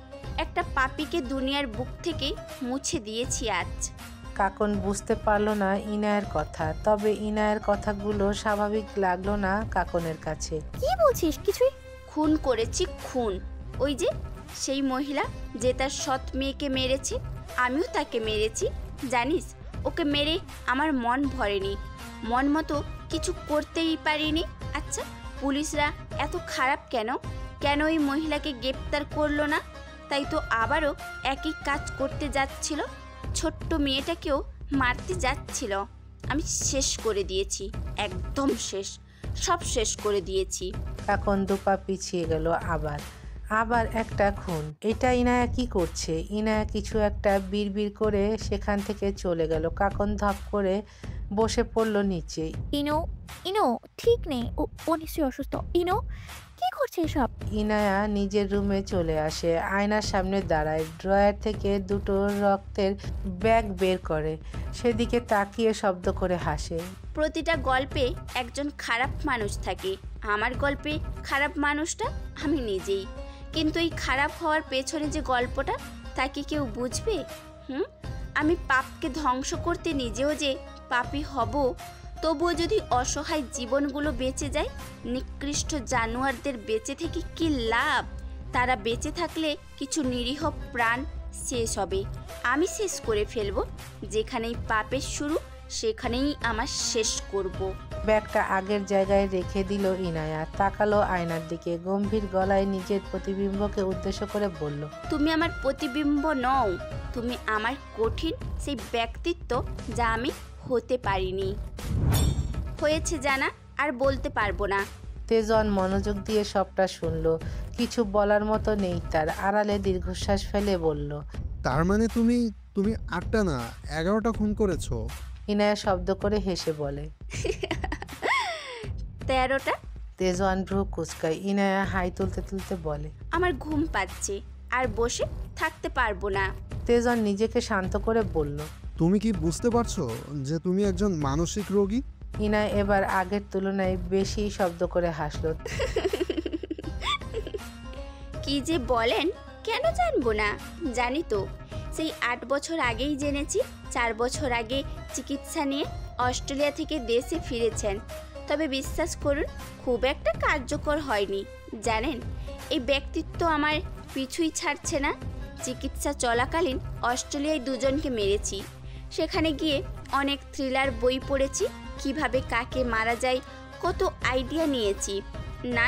একটা পাপীকে দুনিয়ার বুক থেকে মুছে দিয়েছি আজ। কাকন বুঝতে পারল না ইনায়ের কথা, তবে ইনায়ের কথাগুলো স্বাভাবিক লাগলো না কাকনের কাছে। কি বলছিস? কিছুই। খুন করেছি, খুন। ওই যে সেই মহিলা যে তার সৎ মেয়েকে মেরেছে, আমিও তাকে মেরেছি। জানিস, ওকে মেরে আমার মন ভরেনি, মন মতো কিছু করতেই পারিনি। আচ্ছা, পুলিশরা এত খারাপ কেন? কেন ওই মহিলাকে গ্রেপ্তার করলো না? তাই তো আবারও একই কাজ করতে যাচ্ছিল, ছোট্ট মেয়েটাকেও মারতে যাচ্ছিল। আমি শেষ করে দিয়েছি, একদম শেষ, সব শেষ করে দিয়েছি। কাকন দুপা পিছিয়ে গেল। আবার একটা খুন। এটা ইনায়া কি করছে? ইনায়া কিছু একটা বিড়বিড় করে সেখান থেকে চলে গেল। কাকন ধপ করে বসে পড়ল নিচে। ইনো ঠিক নেই, ও নিশ্চয়ই অসুস্থ। ইনো কি করছে এসব? ইনায়া নিজের রুমে চলে আসে, আয়নার সামনে দাঁড়ায়, ড্রয়ার থেকে দুটো রক্তের ব্যাগ বের করে, সেদিকে তাকিয়ে শব্দ করে হাসে। প্রতিটা গল্পে একজন খারাপ মানুষ থাকে। আমার গল্পে খারাপ মানুষটা আমি নিজেই। কিন্তু এই খারাপ হওয়ার পেছনে যে গল্পটা, তা কি কেউ বুঝবে? আমি পাপকে ধ্বংস করতে নিজেও যে পাপী হব, তবুও যদি অসহায় জীবনগুলো বেঁচে যায়, নিকৃষ্ট জানোয়ারদের বেঁচে থেকে কি লাভ? তারা বেঁচে থাকলে কিছু নিরীহ প্রাণ শেষ হবে, আমি শেষ করে ফেলবো। যেখানেই পাপের শুরু, সেখানেই আমার শেষ করব। ব্যাগটা আগের জায়গায় রেখে দিল ইনায়া, তাকালো আয়নার দিকে, গম্ভীর গলায় নিজের প্রতিবিম্বকে উদ্দেশ্য করে বলল, তুমি আমার প্রতিবিম্ব নও, তুমি আমার কঠিন সেই ব্যক্তিত্ব যা আমি হতে পারিনি। হয়েছে জানা, আর বলতে পারবো না। তেজন মনোযোগ দিয়ে সবটা শুনলো, কিছু বলার মতো নেই তার। আড়ালে দীর্ঘশ্বাস ফেলে বলল, তার মানে তুমি 8টা না 11টা খুন করেছো? ইনায়া শব্দ করে হেসে বলে, 13টা। তেজওয়ান ভ্রু কুচকায়। ইনায়া হাই তুলতে তুলতে বলে, আমার ঘুম পাচ্ছে, আর বসে থাকতে পারবো না। তেজওয়ান নিজেকে শান্ত করে বলল, তুমি কি বুঝতে পারছো যে তুমি একজন মানসিক রোগী? ইনায়া এবার আগের তুলনায় বেশি শব্দ করে হাসলো। কি যে বলেন, কেন জানবো না? জানি তো। সেই 8 বছর আগেই জেনেছি। 4 বছর আগে চিকিৎসা নিয়ে অস্ট্রেলিয়া থেকে দেশে ফিরেছেন। তবে বিশ্বাস করুন, খুব একটা কার্যকর হয়নি। জানেন, এই ব্যক্তিত্ব আমার পিছুই ছাড়ছে না। চিকিৎসা চলাকালীন অস্ট্রেলিয়ায় 2 জনকে মেরেছি। সেখানে গিয়ে অনেক থ্রিলার বই পড়েছি, কিভাবে কাকে মারা যায় কত আইডিয়া নিয়েছি। না,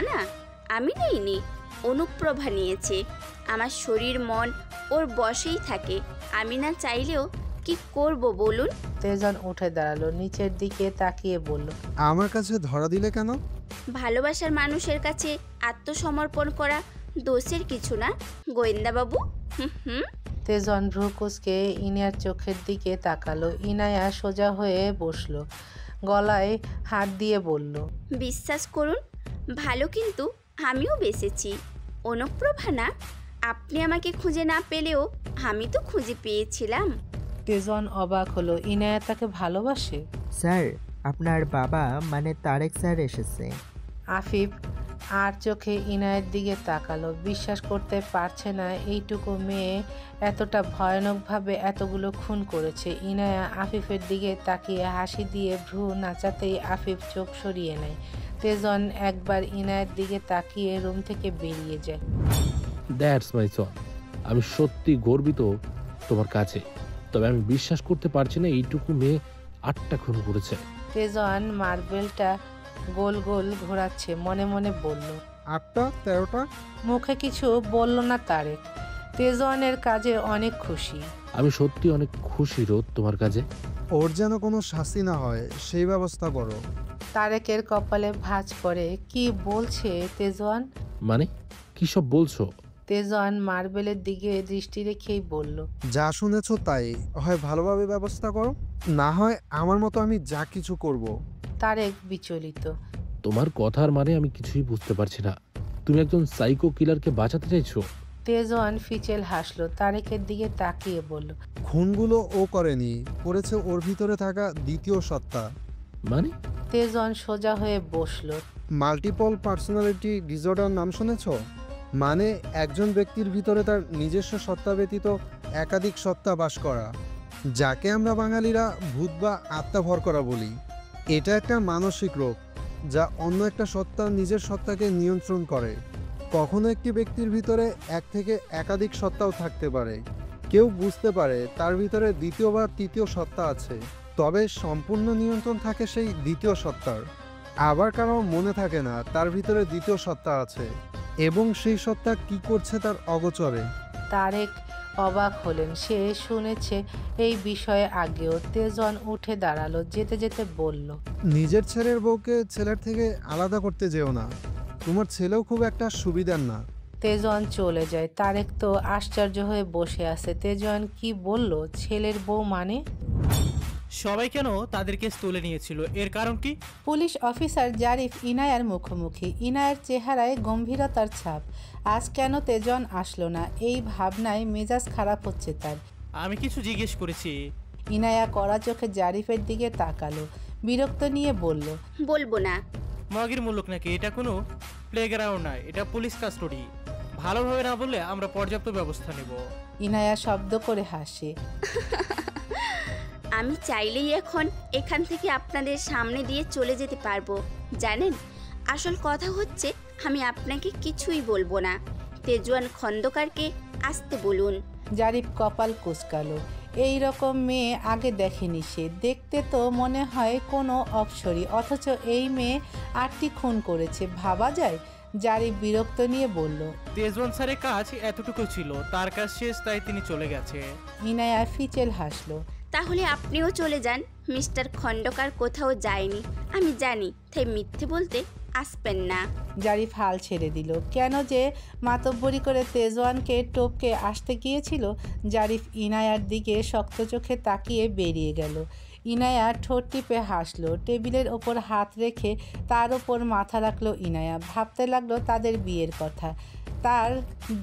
আমি নেইনি, অনুপ্রভা নিয়েছে। আমার শরীর মন ওর বশেই থাকে। আমি না চাইলেও কি করব বলুন? তেজন উঠে দাঁড়ালো, নিচের দিকে তাকিয়ে বলল, আমার কাছে ধরা দিলে কেন? ভালোবাসার মানুষের কাছে আত্মসমর্পণ করা দোষের কিছু না গোয়েন্দাবাবু। তেজন ভ্রু কুচকে ইনায়ার চোখের দিকে তাকালো। ইনায়া সোজা হয়ে বসলো, গলায় হাত দিয়ে বলল, বিশ্বাস করুন, ভালো, কিন্তু আমিও বেঁচেছি। অনুপ্রভা না, আপনি আমাকে খুঁজে না পেলেও আমি তো খুঁজে পেয়েছিলাম। তেজন অবাক হলো, ইনায়া তাকে ভালোবাসে? স্যার, আপনার বাবা মানে তারেক স্যার এসেছে। আফিফ আর চোখে ইনায়ের দিকে তাকালো। বিশ্বাস করতে পারছে না এইটুকু মেয়ে এতটা ভয়ানকভাবে এতগুলো খুন করেছে। ইনায়া আফিফের দিকে তাকিয়ে হাসি দিয়ে ভ্রু নাচাতেই আফিফ চোখ সরিয়ে নেয়। তেজন একবার ইনায়ের দিকে তাকিয়ে রুম থেকে বেরিয়ে যায়। দ্যাটস মাই সন। আমি সত্যি গর্বিত তোমার কাছে, তবে আমি বিশ্বাস করতে পারছি না এইটুকু মেয়ে 8টা খুন করেছে। তেজন মার্বেলটা গোল গোল ঘোরাচ্ছে, মনে মনে বলল 8টা 13টা। মুখে কিছু বলল না তারেক। তেজনের কাজে অনেক খুশি। আমি সত্যি অনেক খুশি রোদ তোমার কাজে। ওর যেন কোনো শাস্তি না হয় সেই ব্যবস্থা করো। তারেকের কপালে ভাঁজ পড়ে। কি বলছে তেজন? মানে কি সব বলছো? তেজন মার্বেলের দিকে দৃষ্টি রেখেই বলল, যা শুনেছো তাই, হয় ভালোভাবে ব্যবস্থা করো, না হয় আমার মতো আমি যা কিছু করব। তারেক বিচলিত। তোমার কথার মানে আমি কিছুই বুঝতে পারছি না। তুমি একজন সাইকো কিলারকে বাঁচাতে চাইছো? তেজন ফিচেল হাসলো, তারেকের দিকে তাকিয়ে বলল, খুনগুলো ও করেনি, করেছে ওর ভিতরে থাকা দ্বিতীয় সত্তা। মানে? তেজন সোজা হয়ে বসলো। মাল্টিপল পার্সোনালিটি ডিসঅর্ডার নাম শুনেছো? মানে একজন ব্যক্তির ভিতরে তার নিজস্ব সত্তা ব্যতীত একাধিক সত্তা বাস করা, যাকে আমরা বাঙালিরা ভূত বা আত্মা ভর করা বলি। এটা একটা মানসিক রোগ যা অন্য একটা সত্তা নিজের সত্তাকে নিয়ন্ত্রণ করে। কখনো একটি ব্যক্তির ভিতরে এক থেকে একাধিক সত্তাও থাকতে পারে। কেউ বুঝতে পারে তার ভিতরে দ্বিতীয় বা তৃতীয় সত্তা আছে, তবে সম্পূর্ণ নিয়ন্ত্রণ থাকে সেই দ্বিতীয় সত্তার। আবার কারো মনে থাকে না তার ভিতরে দ্বিতীয় সত্তা আছে এবং সেই সত্তা কি করছে তার অগোচরে। তারেক অবাক হলেন। সে শুনেছে এই বিষয়ে আগেও। তেজন উঠে দাঁড়ালো, যেতে যেতে বলল, নিজের ছেলের বউকে ছেলের থেকে আলাদা করতে যেও না, তোমার ছেলেও খুব একটা সুবিধার না। তেজন চলে যায়। তারেক তো আশ্চর্য হয়ে বসে আছে। তেজন কি বলল? ছেলের বউ মানে? সবাই কেন তাদের কেস তুলে নিয়েছিল, এর কারণ কি? পুলিশ অফিসার জারিফ ইনায়ার মুখোমুখি। ইনায়ার চেহারায় গম্ভীরতার ছাপ। আজ কেন তেজন আসলো না, এই ভাবনায় মেজাজ খারাপ হচ্ছে তার। আমি কিছু জিজ্ঞেস করেছি। ইনায়া কড়া চোখে জারিফের দিকে তাকালো, বিরক্ত নিয়ে বলল, বলবো না। মগের মুলুক নাকি? এটা কোনো প্লেগ্রাউন্ড নয়, এটা পুলিশ কাস্টডি। ভালোভাবে না বললে আমরা পর্যাপ্ত ব্যবস্থা নেব। ইনায়া শব্দ করে হাসে। আমি চাইলেই এখন এখান থেকে আপনাদের সামনে দিয়ে চলে যেতে পারবো। জানেন, আসল কথা হচ্ছে আমি আপনাকে কিছুই বলবো না। তেজওয়ান খন্দকারকে আসতে বলুন। জারিফ কপাল কুঁচকালো। এই রকম মেয়ে আগে দেখেনি সে। দেখতে তো মনে হয় কোনো অপসরী, অথচ এই মেয়ে 8টি খুন করেছে। ভাবা যায়? জারিফ বিরক্ত নিয়ে বলল, তেজওয়ান স্যারের কাজ এতটুকু ছিল, তার কাজ শেষ, তাই তিনি চলে গেছে। ইনায়া ফিচেল হাসলো। তাহলে আপনিও চলে যান। মিস্টার খন্দকার কোথাও যায়নি, আমি জানি, তাই মিথ্যে বলতে আসবেন না। জারিফ হাল ছেড়ে দিল। কেন যে মাতব্বরি করে তেজওয়ানকে টপকে আসতে গিয়েছিল। জারিফ ইনায়ার দিকে শক্ত চোখে তাকিয়ে বেরিয়ে গেল। ইনায়া ঠোঁট টিপে হাসলো। টেবিলের ওপর হাত রেখে তার ওপর মাথা রাখলো ইনায়া। ভাবতে লাগলো তাদের বিয়ের কথা। তার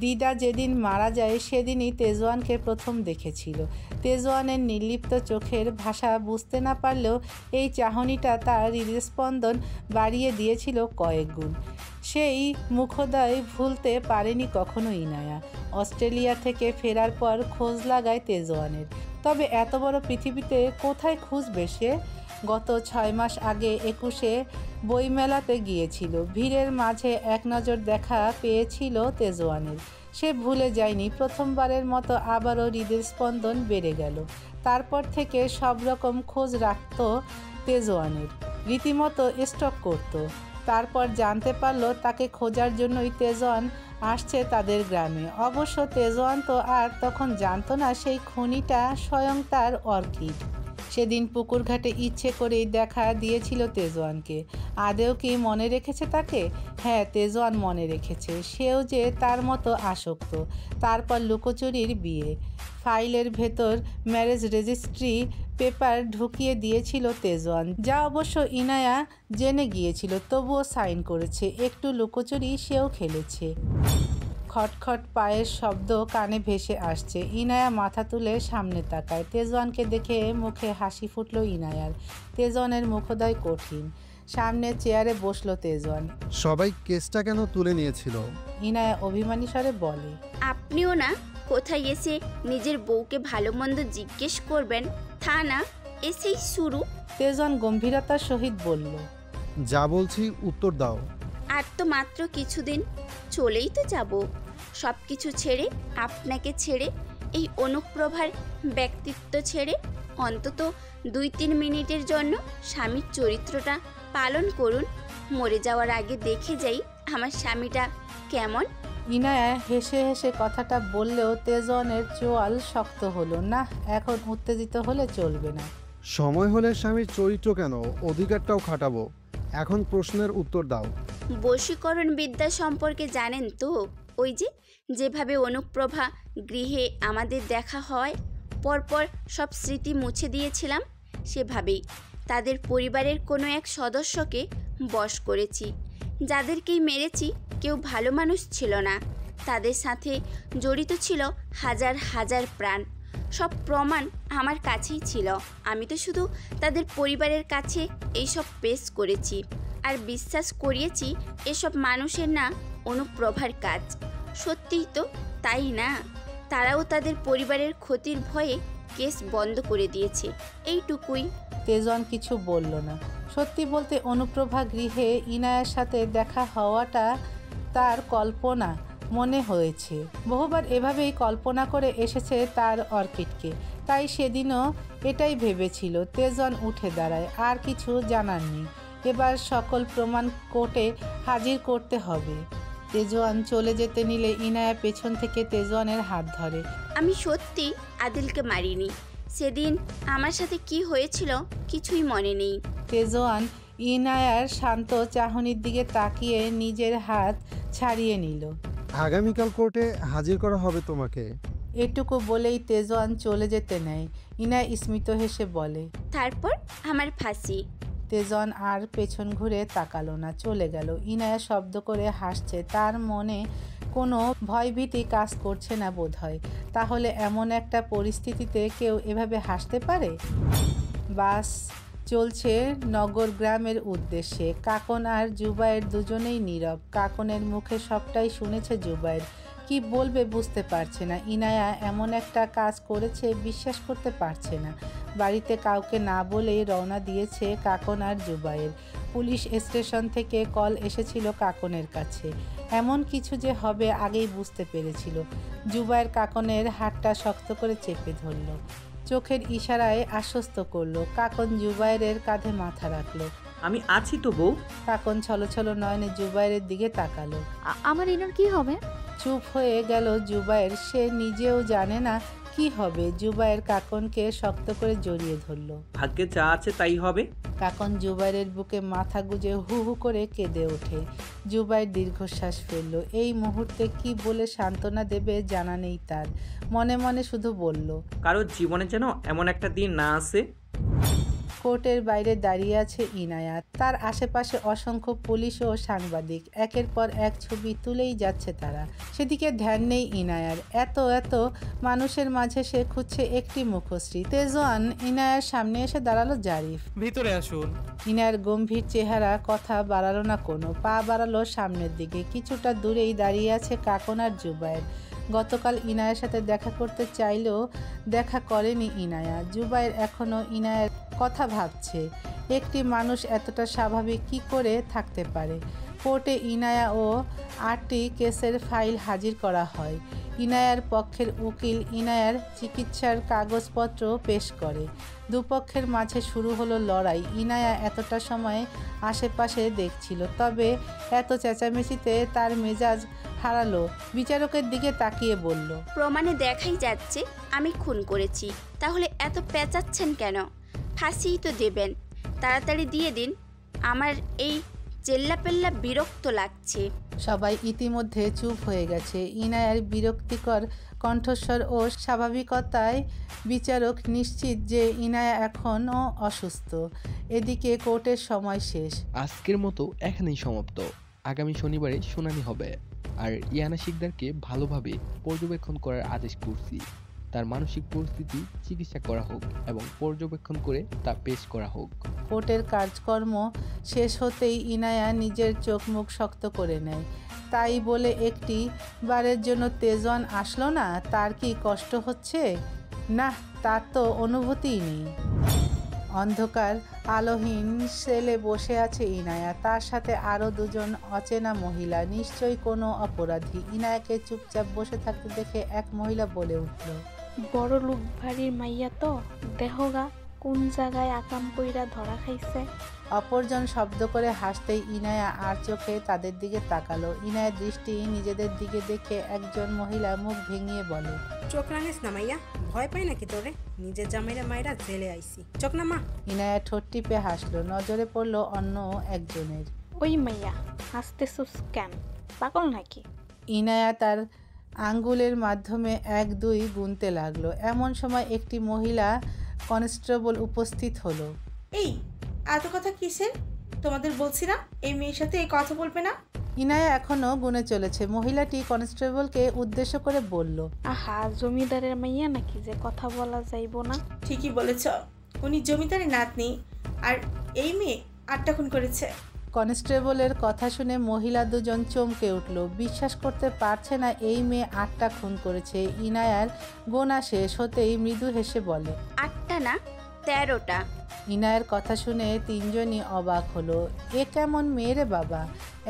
দিদা যেদিন মারা যায় সেদিনই তেজওয়ানকে প্রথম দেখেছিল। তেজওয়ানের নির্লিপ্ত চোখের ভাষা বুঝতে না পারলেও এই চাহনিটা তার হৃদস্পন্দন বাড়িয়ে দিয়েছিল কয়েক গুণ। সেই মুখোদয় ভুলতে পারেনি কখনো ইনায়া। অস্ট্রেলিয়া থেকে ফেরার পর খোঁজ লাগায় তেজওয়ানের। তবে এত বড় পৃথিবীতে কোথায় খুঁজবে সে? গত 6 মাস আগে 21-এ বইমেলাতে গিয়েছিল। ভিড়ের মাঝে এক নজর দেখা পেয়েছিল তেজওয়ানের। সে ভুলে যায়নি। প্রথমবারের মতো আবারও হৃদের স্পন্দন বেড়ে গেল। তারপর থেকে সব রকম খোঁজ রাখত তেজওয়ানের, রীতিমতো স্টক করত। তারপর জানতে পারলো তাকে খোঁজার জন্যই তেজওয়ান আসছে তাদের গ্রামে। অবশ্য তেজওয়ান তো আর তখন জানতো না সেই খনিটা স্বয়ং তার অর্কিড। সেদিন পুকুর ঘাটে ইচ্ছে করেই দেখা দিয়েছিল তেজওয়ানকে। আদেও কি মনে রেখেছে তাকে? হ্যাঁ, তেজওয়ান মনে রেখেছে। সেও যে তার মতো আসক্ত। তারপর লুকোচুরির বিয়ে। ফাইলের ভেতর ম্যারেজ রেজিস্ট্রি পেপার ঢুকিয়ে দিয়েছিল তেজওয়ান, যা অবশ্য ইনায়া জেনে গিয়েছিল, তবুও সাইন করেছে। একটু লুকোচুরি সেও খেলেছে। খটখট পায়ের শব্দ কানে ভেসে আসছে। ইনায়া মাথা তুলে সামনে তাকায়। তেজওয়ানকে দেখে মুখে হাসি ফুটল ইনায়ার। তেজওয়ানের মুখোদয় কঠিন। সামনে চেয়ারে বসলো তেজওয়ান। সবাই কেসটা কেন তুলে নিয়েছিল? ইনায়া অভিমানী স্বরে বলে, আপনিও না কোথায় এসে নিজের বউকে ভালো মন্দ জিজ্ঞেস করবেন, তা না এসেই শুরু। তেজওয়ান গম্ভীরতার সহিত বলল, যা বলছি উত্তর দাও। আর তো মাত্র কিছুদিন, চলেই তো যাব। সব কিছু ছেড়ে, আপনাকে ছেড়ে, এই অনুপ্রভার ব্যক্তিত্ব ছেড়ে অন্তত 2-3 মিনিটের জন্য স্বামীর চরিত্রটা পালন করুন। মরে যাওয়ার আগে দেখে যাই আমার স্বামীটা কেমন। ইনায়া হেসে হেসে কথাটা বললেও তেজওয়ানের চোয়াল শক্ত হলো। না, এখন উত্তেজিত হলে চলবে না। সময় হলে স্বামীর চরিত্র কেন, অধিকারটাও খাটাবো। এখন প্রশ্নের উত্তর দাও। বশীকরণ বিদ্যা সম্পর্কে জানেন তো? ওই যেভাবে অনুপ্রভা গৃহে আমাদের দেখা হয়, পরপর সব স্মৃতি মুছে দিয়েছিলাম, সেভাবেই তাদের পরিবারের কোনো এক সদস্যকে বশ করেছি। যাদেরকেই মেরেছি কেউ ভালো মানুষ ছিল না, তাদের সাথে জড়িত ছিল হাজার হাজার প্রাণ। সব প্রমাণ আমার কাছেই ছিল। আমি তো শুধু তাদের পরিবারের কাছে এইসব পেশ করেছি আর বিশ্বাস করিয়েছি এসব মানুষের না অনুপ্রভার কাজ। সত্যিই তো তাই না? তারাও তাদের পরিবারের ক্ষতির ভয়ে কেস বন্ধ করে দিয়েছে, এইটুকুই। তেজওয়ান কিছু বলল না। সত্যি বলতে অনুপ্রভা গৃহে ইনায়ার সাথে দেখা হওয়াটা তার কল্পনা মনে হয়েছে। বহুবার এভাবেই কল্পনা করে এসেছে তার অর্কিডকে। তাই সেদিনও এটাই ভেবেছিল। তেজওয়ান উঠে দাঁড়ায়। আর কিছু জানার নেই। এবার সকল প্রমাণ কোর্টে হাজির করতে হবে। তেজওয়ান চলে যেতে নিলে ইনায়া পেছন থেকে তেজওয়ানের হাত ধরে। আমি সত্যি আদিলকে মারিনি। সেদিন আমার সাথে কি হয়েছিল কিছুই মনে নেই। তেজওয়ান ইনায়ার শান্ত চাহনির দিকে তাকিয়ে নিজের হাত ছাড়িয়ে নিল। আগামীকাল কোর্টে হাজির করা হবে তোমাকে। এটুকু বলেই তেজওয়ান চলে যেতে নেয়। ইনায়া স্মিত হেসে বলে, তারপর আমার ফাঁসি। তেজওয়ান আর পেছন ঘুরে তাকালো না, চলে গেল। ইনায়া শব্দ করে হাসছে। তার মনে কোনো ভয়ভীতি কাজ করছে না বোধহয়। তাহলে এমন একটা পরিস্থিতিতে কেউ এভাবে হাসতে পারে? বাস চলছে নগর গ্রামের উদ্দেশ্যে। কাকন আর জুবায়ের দুজনেই নীরব। কাকনের মুখে সবটাই শুনেছে জুবায়ের। কি বলবে বুঝতে পারছে না। ইনায়া এমন একটা কাজ করেছে বিশ্বাস করতে পারছে না। বাড়িতে কাউকে না বলেই রওনা দিয়েছে কাকন আর জুবায়ের। পুলিশ স্টেশন থেকে কল এসেছিল কাকনের কাছে। এমন কিছু যে হবে আগেই বুঝতে পেরেছিল। জুবায়ের কাকনের হাতটা শক্ত করে চেপে ধরল। চোখের ইশারায় আশ্বস্ত করলো। কাকন জুবায়েরের কাঁধে মাথা রাখলো। আমি আছি তো বউ। কাকন ছলছল নয়নে জুবায়েরের দিকে তাকালো। আমার ইনার কি হবে? চুপ হয়ে গেল জুবায়ের। সে নিজেও জানে না কি হবে। জুবায়ের কাকনকে শক্ত করে জড়িয়ে ধরল। ভাগ্যে যা আছে তাই হবে। কাকন জুবায়েরের বুকে মাথা গুজে হু হু করে কেঁদে ওঠে। জুবায়ের দীর্ঘশ্বাস ফেলল। এই মুহূর্তে কি বলে সান্ত্বনা দেবে জানা নেই তার। মনে মনে শুধু বলল, কারোর জীবনে যেন এমন একটা দিন না আসে। কোর্টের বাইরে দাঁড়িয়ে আছে ইনায়া। তার আশেপাশে অসংখ্য পুলিশ ও সাংবাদিক। একের পর এক ছবি তুলেই যাচ্ছে তারা। সেদিকে ধ্যান নেই ইনায়ার। এত এত মানুষের মাঝে সে খুঁজছে একটি মুখশ্রী। তেজওয়ান ইনায়ার সামনে এসে দাঁড়ালো। জারিফ, ভিতরে আসুন। ইনায়ার গম্ভীর চেহারা কথা বাড়ালো না কোনো। পা বাড়ালো সামনের দিকে। কিছুটা দূরেই দাঁড়িয়ে আছে কাকন আর জুবায়ের। গতকাল ইনায়ার সাথে দেখা করতে চাইলেও দেখা করেনি ইনায়া। জুবায়ের এখনও ইনায়ার কথা ভাবছে। একটি মানুষ এতটা স্বাভাবিক কি করে থাকতে পারে? কোর্টে ইনায়া ও 8টি কেসের ফাইল হাজির করা হয়। ইনায়ার পক্ষের উকিল ইনায়ার চিকিৎসার কাগজপত্র পেশ করে। দুপক্ষের মাঝে শুরু হলো লড়াই। ইনায়া এতটা সময় আশেপাশে দেখছিল, তবে এত চেঁচামেচিতে তার মেজাজ হারালো। বিচারকের দিকে তাকিয়ে বলল, প্রমাণে দেখাই যাচ্ছে আমি খুন করেছি, তাহলে এত পেঁচাচ্ছেন কেন? ফাঁসিই তো দেবেন, তাড়াতাড়ি দিয়ে দিন। আমার এই চেল্লাপেল্লা বিরক্ত লাগছে। সবাই ইতিমধ্যে চুপ হয়ে গেছে। ইনায়ার বিরক্তিকর কণ্ঠস্বর ও স্বাভাবিকতায় বিচারক নিশ্চিত যে ইনায়া এখনও অসুস্থ। এদিকে কোর্টের সময় শেষ। আজকের মতো এখানেই সমাপ্ত। আগামী শনিবারে শুনানি হবে। আর ইয়ানা শিকদারকে ভালোভাবে পর্যবেক্ষণ করার আদেশ করছি। তার মানসিক পরিস্থিতি চিকিৎসা করা হোক এবং পর্যবেক্ষণ করে তা পেশ করা হোক। কোর্টের কাজকর্ম শেষ হতেই ইনায়া নিজের চোখ মুখ শক্ত করে নেয়। তাই বলে একটি বারের জন্য তেজওয়ান আসলো না, তার কি কষ্ট হচ্ছে? না, তার তো অনুভূতিই নেই। অন্ধকার আলোহীন সেলে বসে আছে ইনায়া, তার সাথে আরও দুজন অচেনা মহিলা, নিশ্চয়ই কোনো অপরাধী। ইনায়াকে চুপচাপ বসে থাকতে দেখে এক মহিলা বলে উঠল, বড় লোক বাড়ির মাইয়া তো, দেহগা কোন জায়গায় আকাম কইরা ধরা খাইছে। অপরজন শব্দ করে হাসতেই ইনায়া আর চোখে তাদের দিকে তাকালো। ইনায়ার দৃষ্টি নিজেদের দিকে দেখে একজন মহিলা মুখ ভেঙিয়ে বলে, চোখ রাঙিস না মাইয়া, ভয় পাই নাকি তোরে? নিজের জামাইরা মায়েরা জেলে আইছি, চোখ না মা। ইনায়া ঠোঁট টিপে হাসলো। নজরে পড়লো অন্য একজনের। ওই মাইয়া হাসতেছস কেন, পাগল নাকি? ইনায়া তার আঙ্গুলের মাধ্যমে 1 2 গুনতে লাগলো। এমন সময় একটি মহিলা কনস্টেবল উপস্থিত হলো। এই এত কথা কিসের? তোমাদের বলছি না এই মেয়ের সাথে এই কথা বলবে না। ইনায়া এখনো গুনে চলেছে। মহিলাটি কনস্টেবলকে উদ্দেশ্য করে বলল, আহা, জমিদারের মাইয়া নাকি যে কথা বলা যাইব না? ঠিকই বলেছ, উনি জমিদারের নাতনি, আর এই মেয়ে 8টা খুন করেছে। কনস্টেবলের কথা শুনে মহিলা দুজন চমকে উঠল। বিশ্বাস করতে পারছে না এই মেয়ে 8টা খুন করেছে। ইনায়ার গোনা শেষ হতেই মৃদু হেসে বলে, 8টা না 13টা। ইনায়ের কথা শুনে তিনজনই অবাক হলো। এ কেমন মেয়ে রে বাবা!